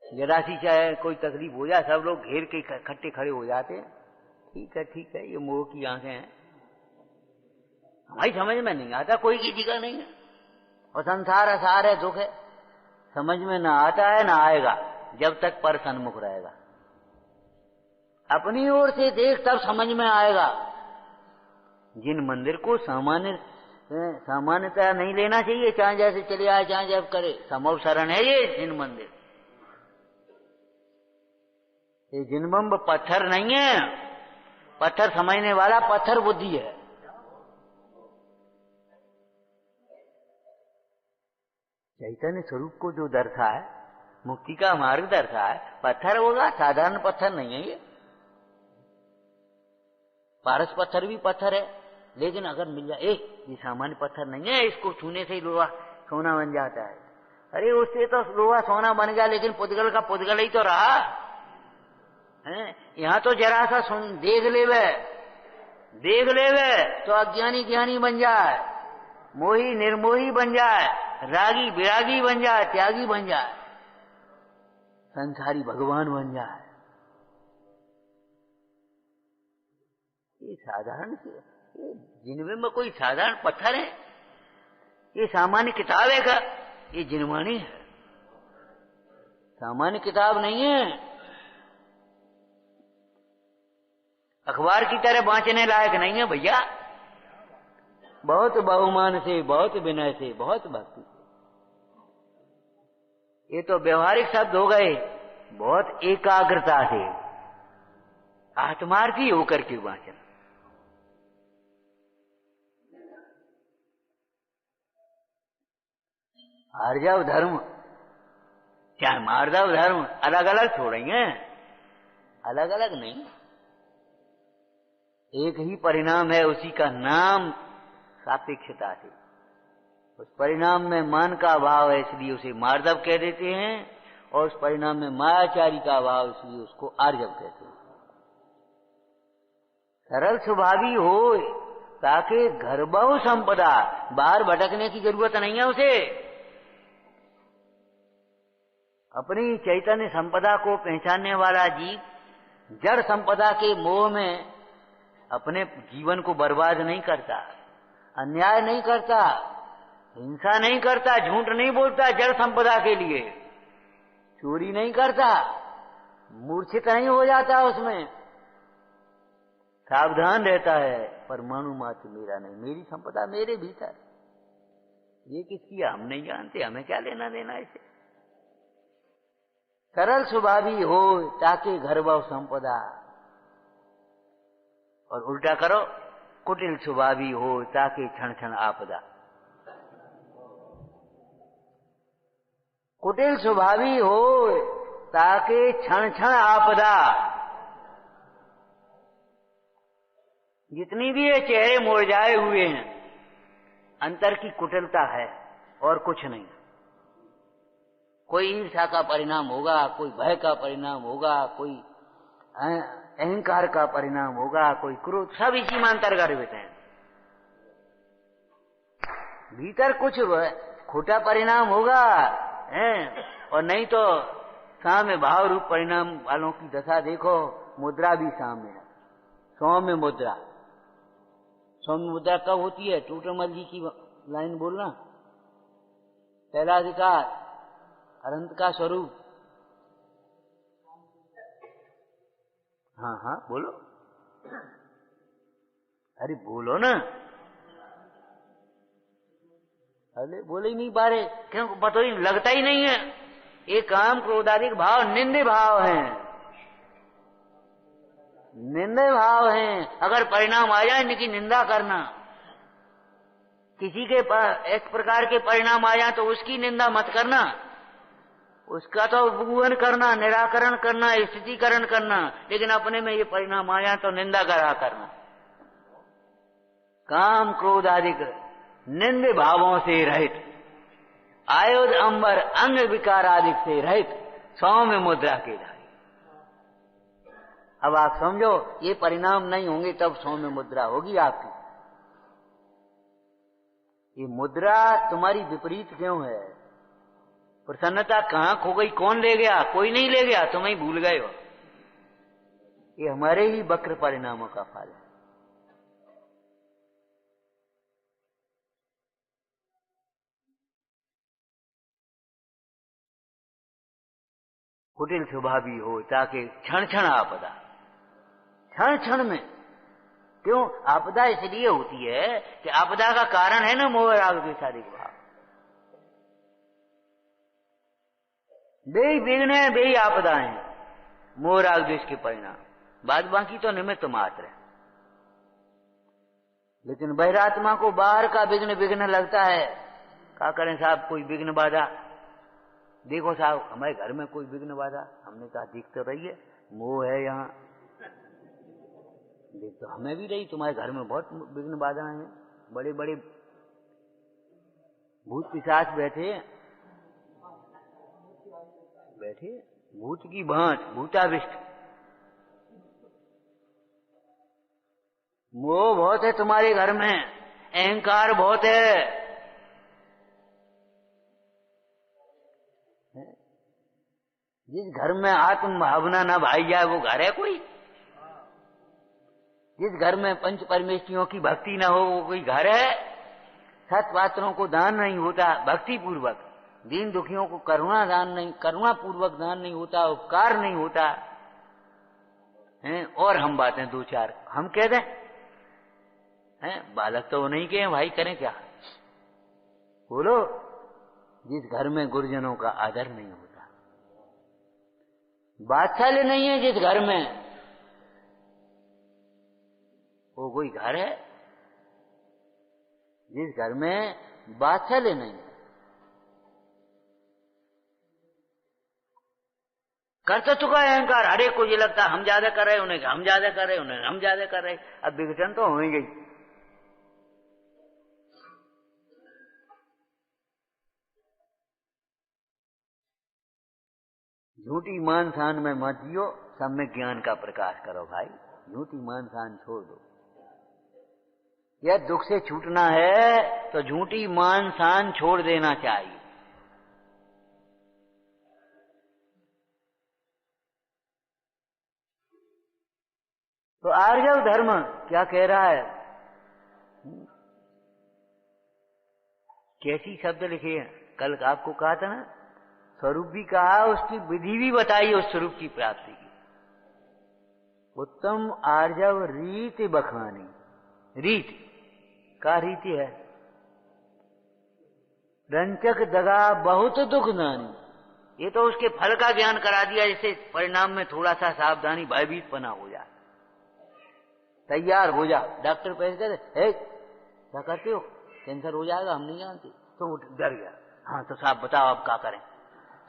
जरा सी चाहे कोई तकलीफ हो जाए सब लोग घेर के इकट्ठे खड़े हो जाते हैं। ठीक है, ये मोह की आंखें हैं, हमारी समझ में नहीं आता, कोई किसी का नहीं है। और संसार असार है, दुख है, समझ में ना आता है ना आएगा जब तक पर सन्मुख रहेगा। अपनी ओर से देख तब समझ में आएगा। जिन मंदिर को सामान्यतः नहीं लेना चाहिए, चाहे जैसे चले आए चाहे जब करे, समवसरण है ये जिन मंदिर। ये जिनबम्ब पत्थर नहीं है, पत्थर समझने वाला पत्थर बुद्धि है। चैतन्य स्वरूप को जो दर्शा है, मुक्ति का मार्ग दर्शा है, पत्थर होगा, साधारण पत्थर नहीं है ये। पारस पत्थर भी पत्थर है, लेकिन अगर मिल जाए, ये सामान्य पत्थर नहीं है, इसको छूने से ही लोहा सोना बन जाता है। अरे उससे तो लोहा सोना बन गया, लेकिन पुद्गल का पुद्गल ही तो रहा है। यहां तो जरा सा देख लेवे तो अज्ञानी ज्ञानी बन जाए, मोही निर्मोही बन जाए, रागी विरागी बन जाए, त्यागी बन जाए, संसारी भगवान बन जाए। ये साधारण जिनमें में कोई साधारण पत्थर है, ये सामान्य किताब है का, ये जिनवाणी है, सामान्य किताब नहीं है। अखबार की तरह बांचने लायक नहीं है भैया। बहुत बहुमान से, बहुत विनय से, बहुत भक्ति से। ये तो व्यवहारिक शब्द हो गए, बहुत एकाग्रता से, आत्मार्थी होकर के बांचना। आर्जव धर्म चाहे मार्दव धर्म अलग अलग छोड़ेंगे, अलग अलग नहीं, एक ही परिणाम है, उसी का नाम सापेक्षता से। उस परिणाम में मान का अभाव है, इसलिए उसे मार्दव कह देते हैं, और उस परिणाम में मायाचारी का अभाव, इसलिए उसको आर्जव कहते हैं। सरल स्वभावी हो ताकि घर बहु संपदा, बाहर भटकने की जरूरत नहीं है उसे। अपनी चैतन्य संपदा को पहचानने वाला जीव जड़ संपदा के मोह में अपने जीवन को बर्बाद नहीं करता, अन्याय नहीं करता, हिंसा नहीं करता, झूठ नहीं बोलता जड़ संपदा के लिए। चोरी नहीं करता, मूर्छित नहीं हो जाता, उसमें सावधान रहता है। परमाणु मात्र मेरा नहीं, मेरी संपदा मेरे भीतर, ये किसकी है हम नहीं जानते, हमें क्या लेना देना इसे। सरल स्वभावी हो ताके घर व संपदा, और उल्टा करो, कुटिल स्वभावी हो ताके क्षण क्षण आपदा। कुटिल स्वभावी हो ताके क्षण क्षण आपदा। जितनी भी ये चेहरे मुरझाए हुए हैं, अंतर की कुटिलता है और कुछ नहीं। कोई ईर्ष्या का परिणाम होगा, कोई भय का परिणाम होगा, कोई अहंकार का परिणाम होगा, कोई क्रोध, सब इसी में अंतर्गत हैं। भीतर कुछ खोटा परिणाम होगा और नहीं तो साम्य भाव रूप परिणाम वालों की दशा देखो। मुद्रा भी साम्य है, सौम्य मुद्रा। सौम्य मुद्रा कब होती है? टूटमल जी की लाइन बोलना, पहला अधिकार अनंत का स्वरूप। हाँ हाँ बोलो, अरे बोलो ना, अरे बोले ही नहीं पा रहे, क्यों? पता ही लगता ही नहीं है। ये काम क्रोधाधिक भाव निंदे भाव हैं, निंदे भाव हैं। अगर परिणाम आ जाए इनकी निंदा करना, किसी के एक प्रकार के परिणाम आ जाए तो उसकी निंदा मत करना, उसका तो उपगुहन करना, निराकरण करना, स्थितिकरण करना, लेकिन अपने में ये परिणाम आ जाए तो निंदा करा करना। काम क्रोध आदि निंद भावों से रहित, आयुध अंबर अंग विकार आदि से रहित, सौम्य मुद्रा के धारी। अब आप समझो, ये परिणाम नहीं होंगे तब सौम्य मुद्रा होगी आपकी। ये मुद्रा तुम्हारी विपरीत क्यों है? प्रसन्नता कहां खो गई? कौन ले गया? कोई नहीं ले गया, तुम ही भूल गए हो। ये हमारे ही वक्र परिणामों का फल है। कुटिल स्वभावी हो ताकि क्षण क्षण आपदा, क्षण क्षण में। क्यों आपदा इसलिए होती है कि आपदा का कारण है ना मोह राग द्वेषादिक भाव। बेही विघ्न है, बेही आपदाएं, मोह राग द्वेष के परिणाम। बाद बाकी तो निमित्त मात्र है। लेकिन बहिरात्मा को बाहर का विघ्न विघ्न लगता है। क्या करें साहब, कोई विघ्न बाधा, देखो साहब हमारे घर में कोई विघ्न बाधा। हमने कहा दिख तो रही है, मोह है यहाँ, देख तो हमें भी रही, तुम्हारे घर में बहुत विघ्न बाधाएं हैं। बड़े बड़े भूत पिशाच बैठे बैठे, भूत की भांत, भूताविष्ट। मोह बहुत है तुम्हारे घर में, अहंकार बहुत है। जिस घर में आत्म भावना न भाई जाए वो घर है कोई? जिस घर में पंच परमेष्ठियों की भक्ति न हो वो कोई घर है? सत पात्रों को दान नहीं होता भक्ति पूर्वक, दीन दुखियों को करुणा दान नहीं, करुणा पूर्वक दान नहीं होता, उपकार नहीं होता हैं। और हम बातें दो चार हम कह दें हैं, बालक तो नहीं के भाई, करें क्या? बोलो। जिस घर में गुरुजनों का आदर नहीं होता, बादशाह नहीं है जिस घर में, वो कोई घर है? जिस घर में बादशाह नहीं है, कर्तृत्व का अहंकार, हर एक को ये लगता है हम ज्यादा कर रहे, उन्हें हम ज्यादा कर रहे, उन्हें हम ज्यादा कर रहे। अब विघटन तो हो ही गई। झूठी मान सान में मत जियो, सब में ज्ञान का प्रकाश करो भाई। झूठी मान सान छोड़ दो। यह दुख से छूटना है तो झूठी मान सान छोड़ देना चाहिए। तो आर्यव धर्म क्या कह रहा है? कैसी शब्द लिखे हैं? कल आपको कहा था ना, स्वरूप भी कहा, उसकी विधि भी बताई उस स्वरूप की प्राप्ति की। उत्तम आर्जव रीति बखानी। रीति का रीति है रंचक दगा बहुत दुख नानी। ये तो उसके फल का ज्ञान करा दिया, जिससे परिणाम में थोड़ा सा सावधानी भयभीत पना हो जाए। तैयार हो जा, डॉक्टर पैसे दे दे, क्या करते हो, कैंसर हो जाएगा, हम नहीं जानते, तो वो डर गया। हाँ तो साहब बताओ अब क्या करें,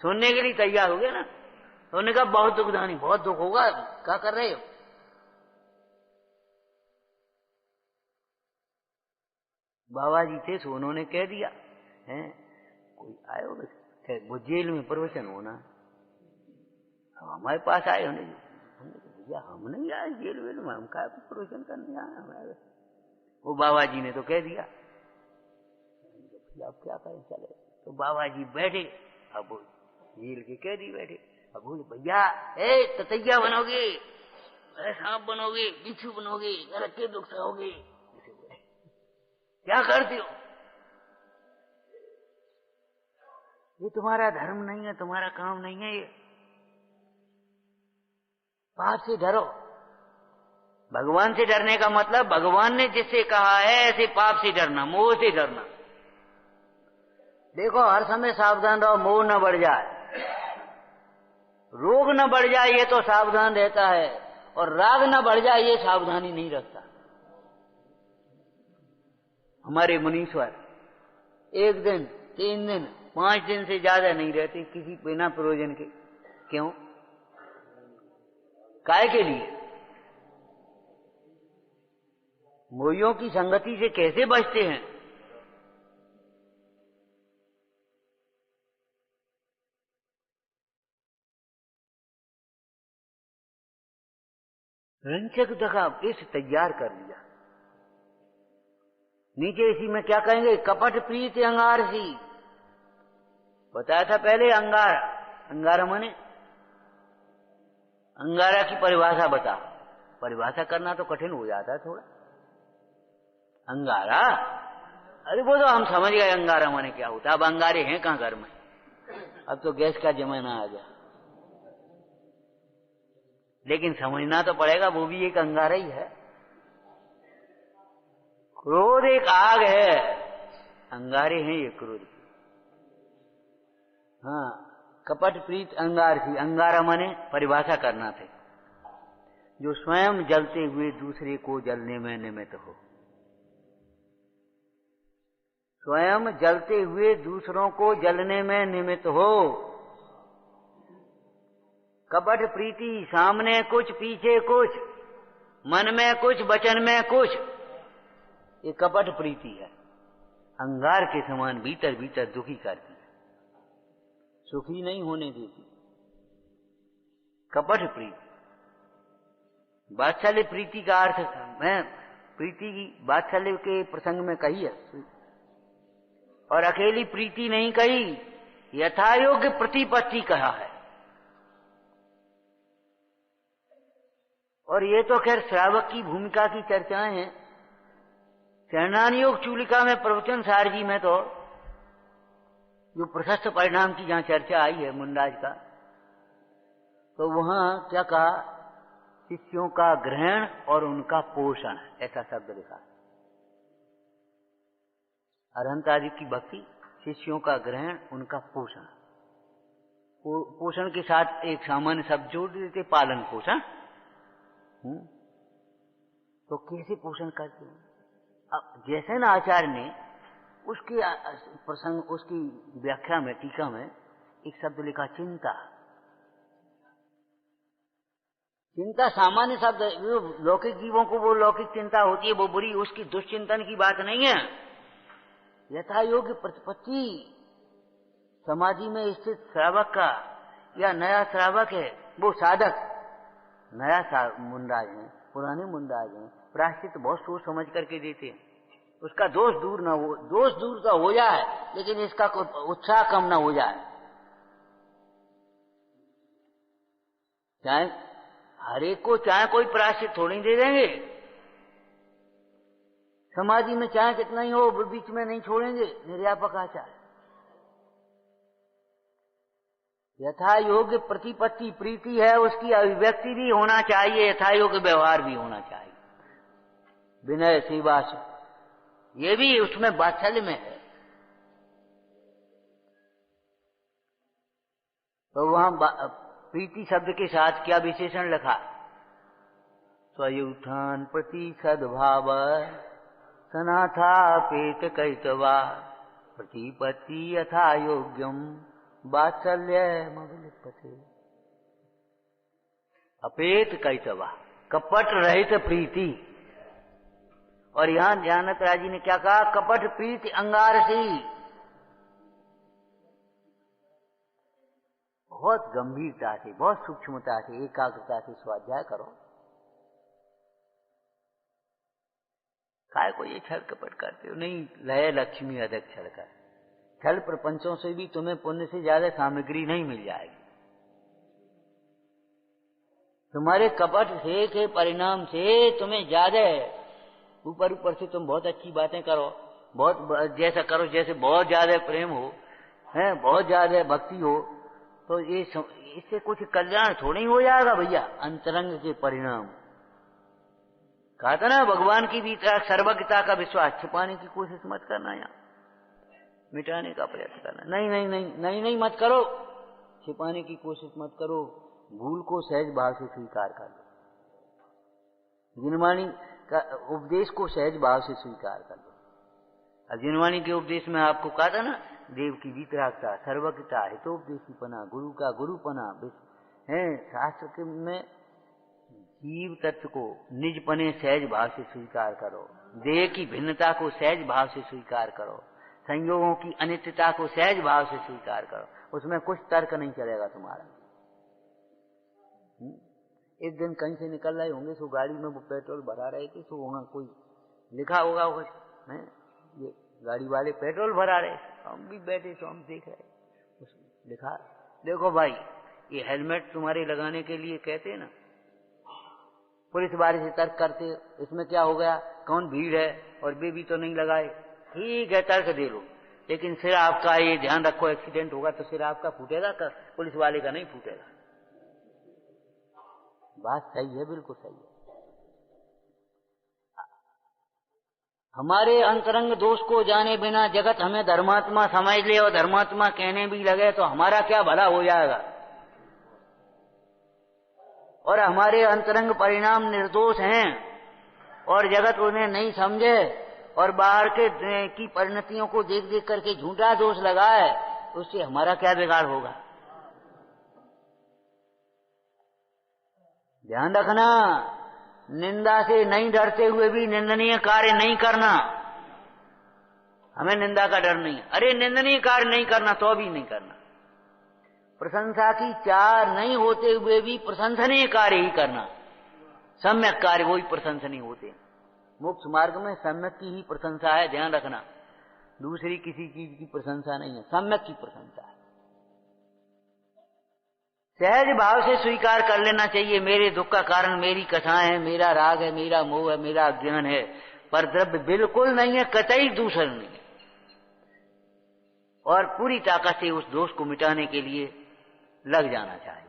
सुनने के लिए तैयार हो गया ना। तो उन्होंने कहा बहुत दुखदानी, बहुत दुख होगा, क्या कर रहे हो। बाबा जी थे तो उन्होंने कह दिया है कोई आयो वो जेल में प्रवचन होना, अब हमारे पास आए होने, भैया हम नहीं आए जेल वेल में, हम क्या प्रवचन करने आए हमारे। वो बाबा जी ने तो कह दिया, अब क्या करें चले। तो बाबा जी बैठे, अब जेल के कैदी बैठे, अब बोले भैया ततैया बनोगे, अरे सांप बनोगे, बिच्छू बनोगे, अरे के दुख सहोगे, क्या करते हो, ये तुम्हारा धर्म नहीं है, तुम्हारा काम नहीं है, ये पाप से डरो। भगवान से डरने का मतलब भगवान ने जिससे कहा है ऐसे पाप से डरना, मोह से डरना। देखो हर समय सावधान रहो, मोह न बढ़ जाए, रोग न बढ़ जाए, ये तो सावधान रहता है, और राग न बढ़ जाए ये सावधानी नहीं रखता। हमारे मुनीश्वर 1 दिन 3 दिन 5 दिन से ज्यादा नहीं रहते किसी बिना प्रयोजन के। क्यों, काय के लिए, मोहियों की संगति से कैसे बचते हैं। रंचक दगा इस तैयार कर लिया। नीचे इसी में क्या कहेंगे, कपट प्रीति अंगार सी। बताया था पहले अंगार, अंगारा माने, अंगारा की परिभाषा बता। परिभाषा करना तो कठिन हो जाता है थोड़ा। अंगारा, अरे वो तो हम समझ गए अंगारा माने क्या होता। अब अंगारे हैं कहां घर में, अब तो गैस का जमाना आ गया, लेकिन समझना तो पड़ेगा, वो भी एक अंगारा ही है। क्रोध एक आग है, अंगारे हैं ये क्रोध। हाँ, कपट प्रीत अंगार थी, अंगारा माने परिभाषा करना थे, जो स्वयं जलते हुए दूसरे को जलने में निमित्त हो। स्वयं जलते हुए दूसरों को जलने में निमित्त हो। कपट प्रीति, सामने कुछ पीछे कुछ, मन में कुछ वचन में कुछ, ये कपट प्रीति है। अंगार के समान भीतर भीतर दुखी करती है, सुखी नहीं होने देती। कपट प्रीति, वात्सल्य प्रीति का अर्थ मैं प्रीति की वात्सल्य के प्रसंग में कही है, और अकेली प्रीति नहीं कही, यथायोग्य प्रतिपत्ति कहा है। और ये तो खैर श्रावक की भूमिका की चर्चाएं हैं। चरणानुयोग चूलिका में प्रवचन सार जी में तो जो प्रशस्त परिणाम की जहां चर्चा आई है मुंडाज का, तो वहां क्या कहा, शिष्यों का ग्रहण और उनका पोषण, ऐसा शब्द लिखा। अरहंत आदि की भक्ति, शिष्यों का ग्रहण, उनका पोषण। पोषण के साथ एक सामान्य शब्द जोड़ देते, पालन पोषण। तो कैसे पोषण करते हैं। अब जैसे ना आचार्य ने उसके प्रसंग, उसकी व्याख्या में, टीका में एक शब्द लिखा, चिंता। चिंता सामान्य शब्द, लौकिक जीवों को वो लौकिक चिंता होती है, वो बुरी, उसकी दुष्चिंतन की बात नहीं है। यथा योग्य प्रतिपत्ति, समाधि में स्थित श्रावक का या नया श्रावक है, वो साधक, नया मुंडाज है, पुराने मुंडाज हैं, प्रायश्चित बहुत सोच समझ करके देते हैं। उसका दोष दूर ना हो, दोष दूर तो हो जाए, लेकिन इसका उत्साह कम ना हो जाए। चाहे हर एक को चाहे कोई प्रायश्चित थोड़ी दे देंगे, समाधि में चाहे कितना ही हो, बीच में नहीं छोड़ेंगे, निर्यापक आचार। यथा योग्य प्रतिपत्ति प्रीति है, उसकी अभिव्यक्ति भी होना चाहिए, यथा योग्य व्यवहार भी होना चाहिए, विनय सेवा से, ये भी उसमें वात्सल्य में है। तो वहां प्रीति शब्द के साथ क्या विशेषण लिखा? स्वयुत्थान प्रति सद्भाव सनाथापेत कैतवा प्रतिपत्ति यथा योग्यम वात्सल्य मविलिप्यते। अपेत कैतवा, कपट रहित प्रीति। और यहां ध्यानत राय जी ने क्या कहा? कपट प्रीति अंगार सी। बहुत गंभीरता से, बहुत सूक्ष्मता से, एकाग्रता से स्वाध्याय करो। काय को ये छल कपट करते हो? नहीं, लय लक्ष्मी अधिक छल कर। छल प्रपंचों से भी तुम्हें पुण्य से ज्यादा सामग्री नहीं मिल जाएगी। तुम्हारे कपट से के परिणाम से तुम्हें ज्यादा, ऊपर ऊपर से तुम बहुत अच्छी बातें करो, बहुत जैसा करो जैसे बहुत ज्यादा प्रेम हो, है बहुत ज्यादा भक्ति हो, तो ये इससे कुछ कल्याण थोड़ी हो जाएगा भैया। अंतरंग के परिणाम कहा था ना, भगवान की भी सर्वज्ञता का विश्वास छिपाने की कोशिश मत करना, या मिटाने का प्रयत्न करना। नहीं नहीं नहीं नहीं नहीं मत करो, छिपाने की कोशिश मत करो, भूल को सहज भाव से स्वीकार कर लो, जिनवाणी का उपदेश को सहज भाव से स्वीकार कर लो। अब जिनवाणी के उपदेश में आपको कहा था ना, देव की वीतरागता, सर्वज्ञता, हितोपदेशीपना, गुरु का गुरुपना है। शास्त्र के में जीव तत्व को निजपने सहज भाव से स्वीकार करो, देह की भिन्नता को सहज भाव से स्वीकार करो, संयोगों की अनित्यता को सहज भाव से स्वीकार करो, उसमें कुछ तर्क नहीं चलेगा तुम्हारा। एक दिन कहीं से निकल रहे होंगे, तो गाड़ी में वो पेट्रोल भरा रहे थे, तो वहां कोई लिखा होगा कुछ, ये गाड़ी वाले पेट्रोल भरा रहे, हम भी बैठे तो हम देख रहे, लिखा देखो भाई, ये हेलमेट तुम्हारे लगाने के लिए कहते हैं ना, पुलिस वाले से तर्क करते, इसमें क्या हो गया, कौन भीड़ है और वे भी तो नहीं लगाए, ठीक है तर्क दे लो, लेकिन सिर आपका ये ध्यान रखो, एक्सीडेंट होगा तो सिर आपका फूटेगा, पुलिस वाले का नहीं फूटेगा। बात सही है, बिल्कुल सही है। हमारे अंतरंग दोष को जाने बिना जगत हमें धर्मात्मा समझ ले और धर्मात्मा कहने भी लगे तो हमारा क्या भला हो जाएगा। और हमारे अंतरंग परिणाम निर्दोष हैं और जगत उन्हें नहीं समझे और बाहर के की परिणतियों को देख देख करके झूठा दोष लगाए, उससे हमारा क्या बिगाड़ होगा। ध्यान रखना, निंदा से नहीं डरते हुए भी निंदनीय कार्य नहीं करना। हमें निंदा का डर नहीं, अरे निंदनीय कार्य नहीं करना तो भी नहीं करना। प्रशंसा की चाह नहीं होते हुए भी प्रशंसनीय कार्य ही करना। सम्यक कार्य वही प्रशंसनीय होते हैं। मोक्ष मार्ग में सम्यक की ही प्रशंसा है, ध्यान रखना, दूसरी किसी चीज की प्रशंसा नहीं है, सम्यक की प्रशंसा है। सहज भाव से स्वीकार कर लेना चाहिए, मेरे दुख का कारण मेरी कथाएं है, मेरा राग है, मेरा मोह है, मेरा अज्ञान है, पर द्रव्य बिल्कुल नहीं है, कतई दूसर नहीं है। और पूरी ताकत से उस दोष को मिटाने के लिए लग जाना चाहिए।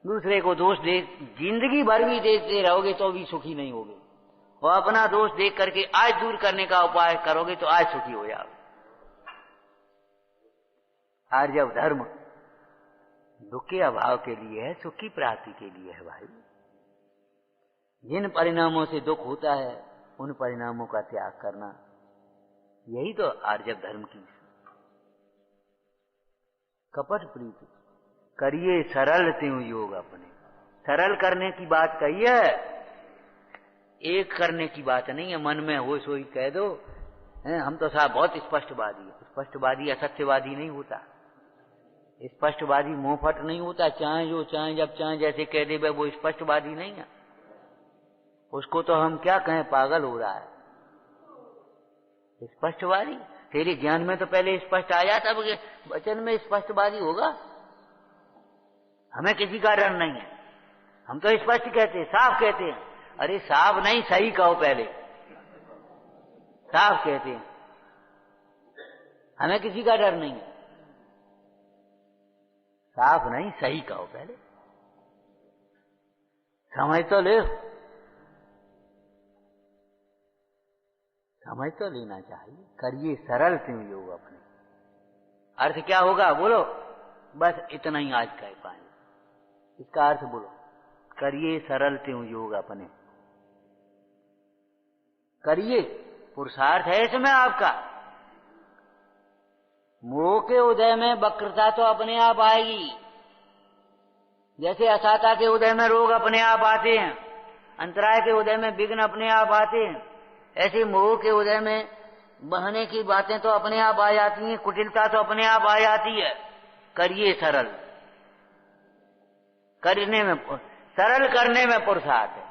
दूसरे को दोष दे जिंदगी भर भी देते रहोगे तो भी सुखी नहीं होगे, और अपना दोष देख करके आज दूर करने का उपाय करोगे तो आज सुखी हो जाओगे। आर्जव धर्म दुख के अभाव के लिए है, सुख की प्राप्ति के लिए है भाई। जिन परिणामों से दुख होता है उन परिणामों का त्याग करना, यही तो आर्जव धर्म की। कपट प्रीति करिए सरल त्यों योग अपने, सरल करने की बात कही है, एक करने की बात नहीं है। मन में हो सोई कह दो, हम तो साहब बहुत स्पष्टवादी है। स्पष्टवादी असत्यवादी नहीं होता, स्पष्टवादी मुंहफट नहीं होता, चाहे जो चाहे जब चाहे जैसे कह दे वो स्पष्टवादी नहीं है। उसको तो हम क्या कहें, पागल हो रहा है। स्पष्टवादी तेरे ज्ञान में तो पहले स्पष्ट आ जाता, वचन में स्पष्टवादी होगा। हमें किसी का डर नहीं है, हम तो स्पष्ट कहते हैं, साफ कहते हैं। अरे साफ नहीं, सही कहो, पहले साफ कहते हैं, हमें किसी का डर नहीं है। साफ नहीं, सही कहो पहले, समझ तो ले, समझ तो लेना चाहिए। करिए सरल त्यों योग अपने, अर्थ क्या होगा बोलो, बस इतना ही आज कह पाएंगे। इसका अर्थ बोलो, करिए सरल त्यों योग अपने। करिए, पुरुषार्थ है इसमें आपका। मोह के उदय में वक्रता तो अपने आप आएगी, जैसे असाता के उदय में रोग अपने आप आते हैं, अंतराय के उदय में विघ्न अपने आप आते हैं, ऐसे मोह के उदय में बहने की बातें तो अपने आप आ जाती हैं, कुटिलता तो अपने आप आ जाती है। करिए सरल, करने में, सरल करने में पुरुषार्थ है।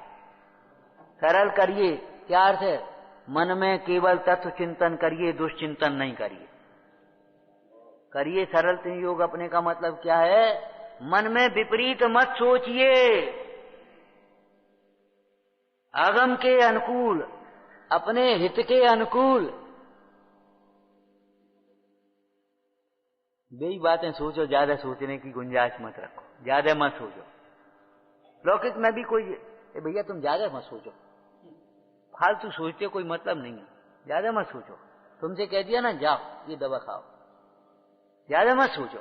सरल करिए, क्या अर्थ है? मन में केवल तत्व चिंतन करिए, दुष्चिंतन नहीं करिए। करिए सरल त्यों योग अपने का मतलब क्या है? मन में विपरीत मत सोचिए, आगम के अनुकूल, अपने हित के अनुकूल बेई बातें सोचो, ज्यादा सोचने की गुंजाइश मत रखो, ज्यादा मत सोचो। लौकिक में भी कोई भैया तुम ज्यादा मत सोचो, फालतू सोचते कोई मतलब नहीं है, ज्यादा मत सोचो। तुमसे कह दिया ना जाओ ये दवा खाओ, ज्यादा मत सोचो।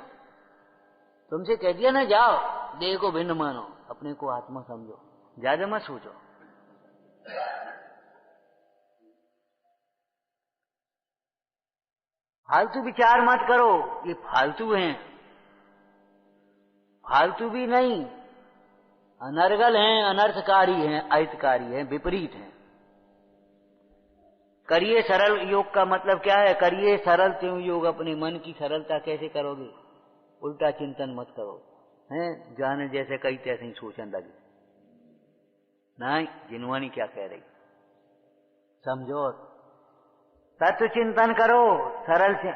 तुमसे कह दिया ना जाओ देह को भिन्न मानो, अपने को आत्मा समझो, ज्यादा मत सोचो। फालतू विचार मत करो, ये फालतू हैं, फालतू भी नहीं, अनर्गल हैं, अनर्थकारी हैं, अहितकारी हैं, विपरीत हैं। करिए सरल योग का मतलब क्या है? करिए सरल त्यों योग अपने। मन की सरलता कैसे करोगे? उल्टा चिंतन मत करो, हैं जाने जैसे कई तैसे ही सोचने लगे। नहीं, जिनवानी क्या कह रही समझो, तत्व चिंतन करो, सरल से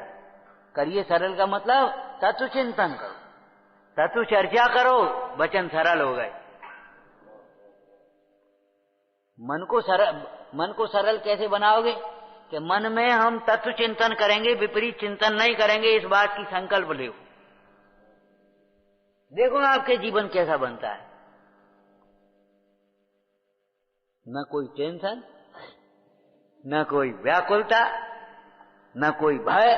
करिए। सरल का मतलब तत्व चिंतन करो, तत्व चर्चा करो, वचन सरल हो गए। मन को सरल कैसे बनाओगे? कि मन में हम तत्व चिंतन करेंगे, विपरीत चिंतन नहीं करेंगे, इस बात की संकल्प लो। देखो आपके जीवन कैसा बनता है, न कोई टेंशन, न कोई व्याकुलता, न कोई भय,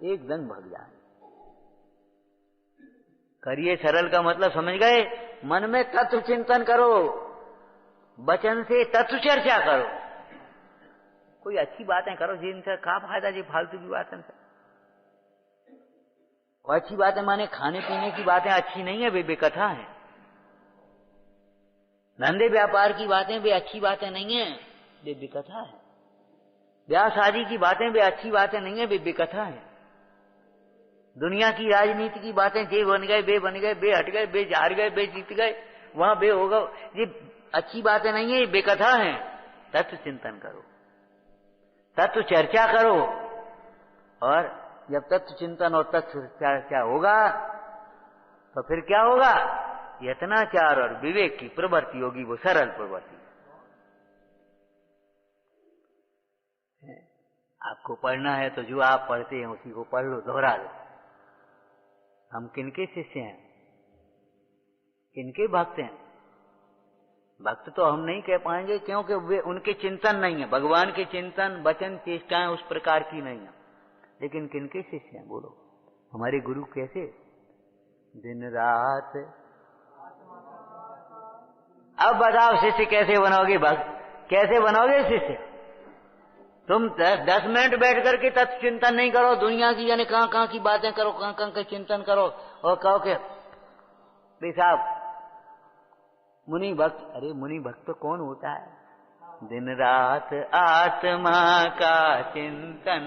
एकदम भग जाए। करिए सरल का मतलब समझ गए? मन में तत्व चिंतन करो, वचन से तत्व चर्चा करो, कोई अच्छी बातें करो, जिनसे क्या फायदा जी फालतू की बातें से। और अच्छी बातें माने खाने पीने की बातें अच्छी नहीं है, वे बेकथा है। धंधे व्यापार की बातें वे अच्छी बातें नहीं है, वे बेकथा है। ब्याह शादी की बातें वे अच्छी बातें नहीं है, वे बेकथा है। दुनिया की राजनीति की बातें जे बन गए बे बन गए, बे हट गए बे हार गए बे जीत गए, वहां बे होगा, ये अच्छी बातें नहीं है, ये बेकथा है। तत्व चिंतन करो, तत्व चर्चा करो, और जब तत्व चिंतन और तत्व चर्चा होगा तो फिर क्या होगा? यत्नाचार और विवेक की प्रवृत्ति होगी, वो सरल प्रवृत्ति। आपको पढ़ना है तो जो आप पढ़ते हैं उसी को पढ़ लो, दोहरा लो। हम किनके शिष्य हैं, किनके भक्त हैं? भक्त तो हम नहीं कह पाएंगे, क्योंकि वे उनके चिंतन नहीं है, भगवान के चिंतन वचन चेष्टाएं उस प्रकार की नहीं है। लेकिन किनके शिष्य हैं बोलो? हमारे गुरु कैसे दिन रात। अब बताओ शिष्य कैसे बनोगे? भक्त कैसे बनोगे शिष्य? तुम 10 मिनट बैठ करके तत्व चिंतन नहीं करो, दुनिया की यानी कहां कहां की बातें करो, कहां कहां का चिंतन करो, और कहो के साहब मुनि भक्त। अरे मुनि भक्त तो कौन होता है? दिन रात आत्मा का चिंतन,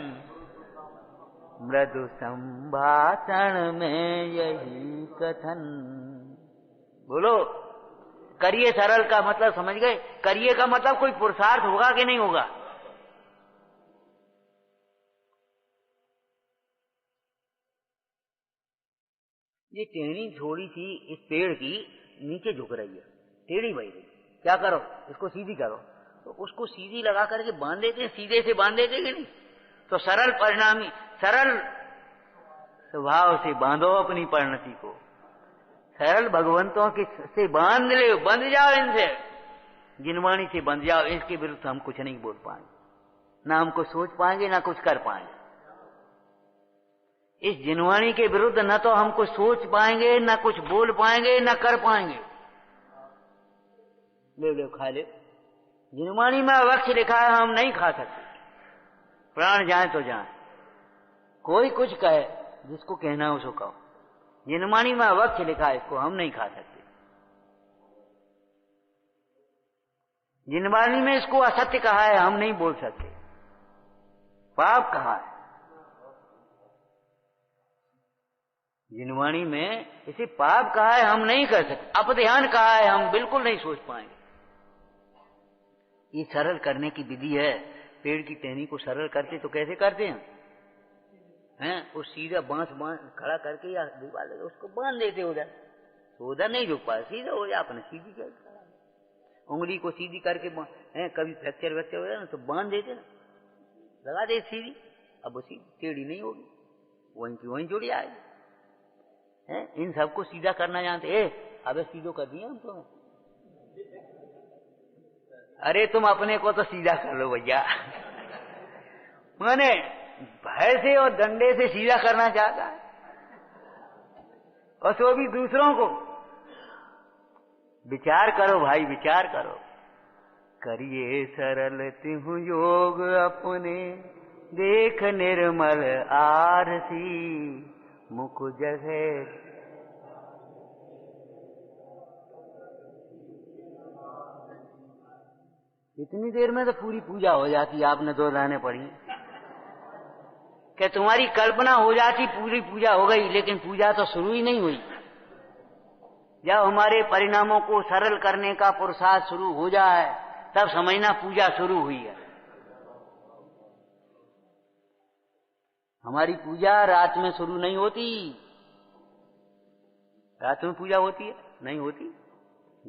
मृदु संभाषण में यही कथन। बोलो, करिए सरल का मतलब समझ गए? करिए का मतलब कोई पुरुषार्थ होगा कि नहीं होगा? ये टेढ़ी थोड़ी सी इस पेड़ की नीचे झुक रही है, टेढ़ी बही रही, क्या करो? इसको सीधी करो। तो उसको सीधी लगा करके बांध देते हैं, सीधे से बांध देते कि नहीं? तो सरल परिणामी, सरल स्वभाव से बांधो अपनी परिणति को। सरल भगवंतों के से बांध ले, बंध जाओ इनसे, जिनवाणी से बंध जाओ। इसके विरुद्ध हम कुछ नहीं बोल पाएंगे, ना हमको सोच पाएंगे, ना कुछ कर पाएंगे। इस जिनवाणी के विरुद्ध न तो हम कुछ सोच पाएंगे, ना कुछ बोल पाएंगे, ना कर पाएंगे। ले ले खा ले। जिनवाणी में अवश्य लिखा है हम नहीं खा सकते, प्राण जाए तो जाए। कोई कुछ कहे, जिसको कहना है उसको कहो। जिनवाणी में अवश्य लिखा है इसको हम नहीं खा सकते। जिनवाणी में इसको असत्य कहा है हम नहीं बोल सकते, पाप कहा है। जिनवाणी में इसे पाप कहा है हम नहीं कर सकते, अपध्यान कहा है हम बिल्कुल नहीं सोच पाएंगे। ये सरल करने की विधि है। पेड़ की टहनी को सरल करते तो कैसे करते हैं? वो सीधा बांस खड़ा करके या दीवार लगे उसको बांध देते उधर, तो उधर नहीं झुक पाए, सीधा हो जाए अपने सीधी क्या। उंगली को सीधी करके कभी फ्रैक्चर वैक्चर हो जाए ना तो बांध देते ना, लगा दे सीधी, अब वो सीधी टेढ़ी नहीं होगी, वहीं की वहीं जुड़ जाएगी। इन सबको सीधा करना जानते। अबे सीधो कर दिया हम तुम्हें। अरे तुम अपने को तो सीधा कर लो भैया। मैंने भय से और डंडे से सीधा करना चाहता है, और तो भी दूसरों को। विचार करो भाई, विचार करो। करिए सरल तिहु योग अपने, देख निर्मल आरसी मुख जगह। इतनी देर में तो पूरी पूजा हो जाती, आपने दो लाने पड़ी। क्या तुम्हारी कल्पना हो जाती पूरी पूजा हो गई, लेकिन पूजा तो शुरू ही नहीं हुई। जब हमारे परिणामों को सरल करने का पुरुषार्थ शुरू हो जाए तब समझना पूजा शुरू हुई है। हमारी पूजा रात में शुरू नहीं होती। रात में पूजा होती है? नहीं होती,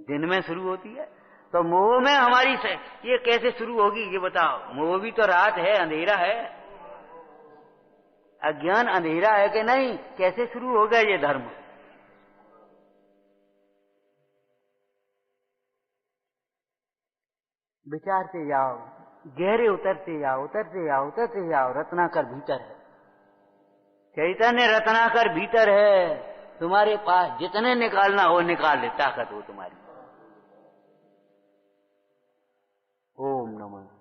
दिन में शुरू होती है। तो मोह में हमारी ये कैसे शुरू होगी ये बताओ? मोह भी तो रात है, अंधेरा है, अज्ञान अंधेरा है कि नहीं? कैसे शुरू हो गया ये धर्म? विचारते जाओ, गहरे उतरते जाओ, उतरते जाओ, उतरते जाओ। रत्नाकर भीतर है, चैतन्य रत्नाकर भीतर है। तुम्हारे पास जितने निकालना हो निकाल ले, ताकत हो तुम्हारी। ओम नमः।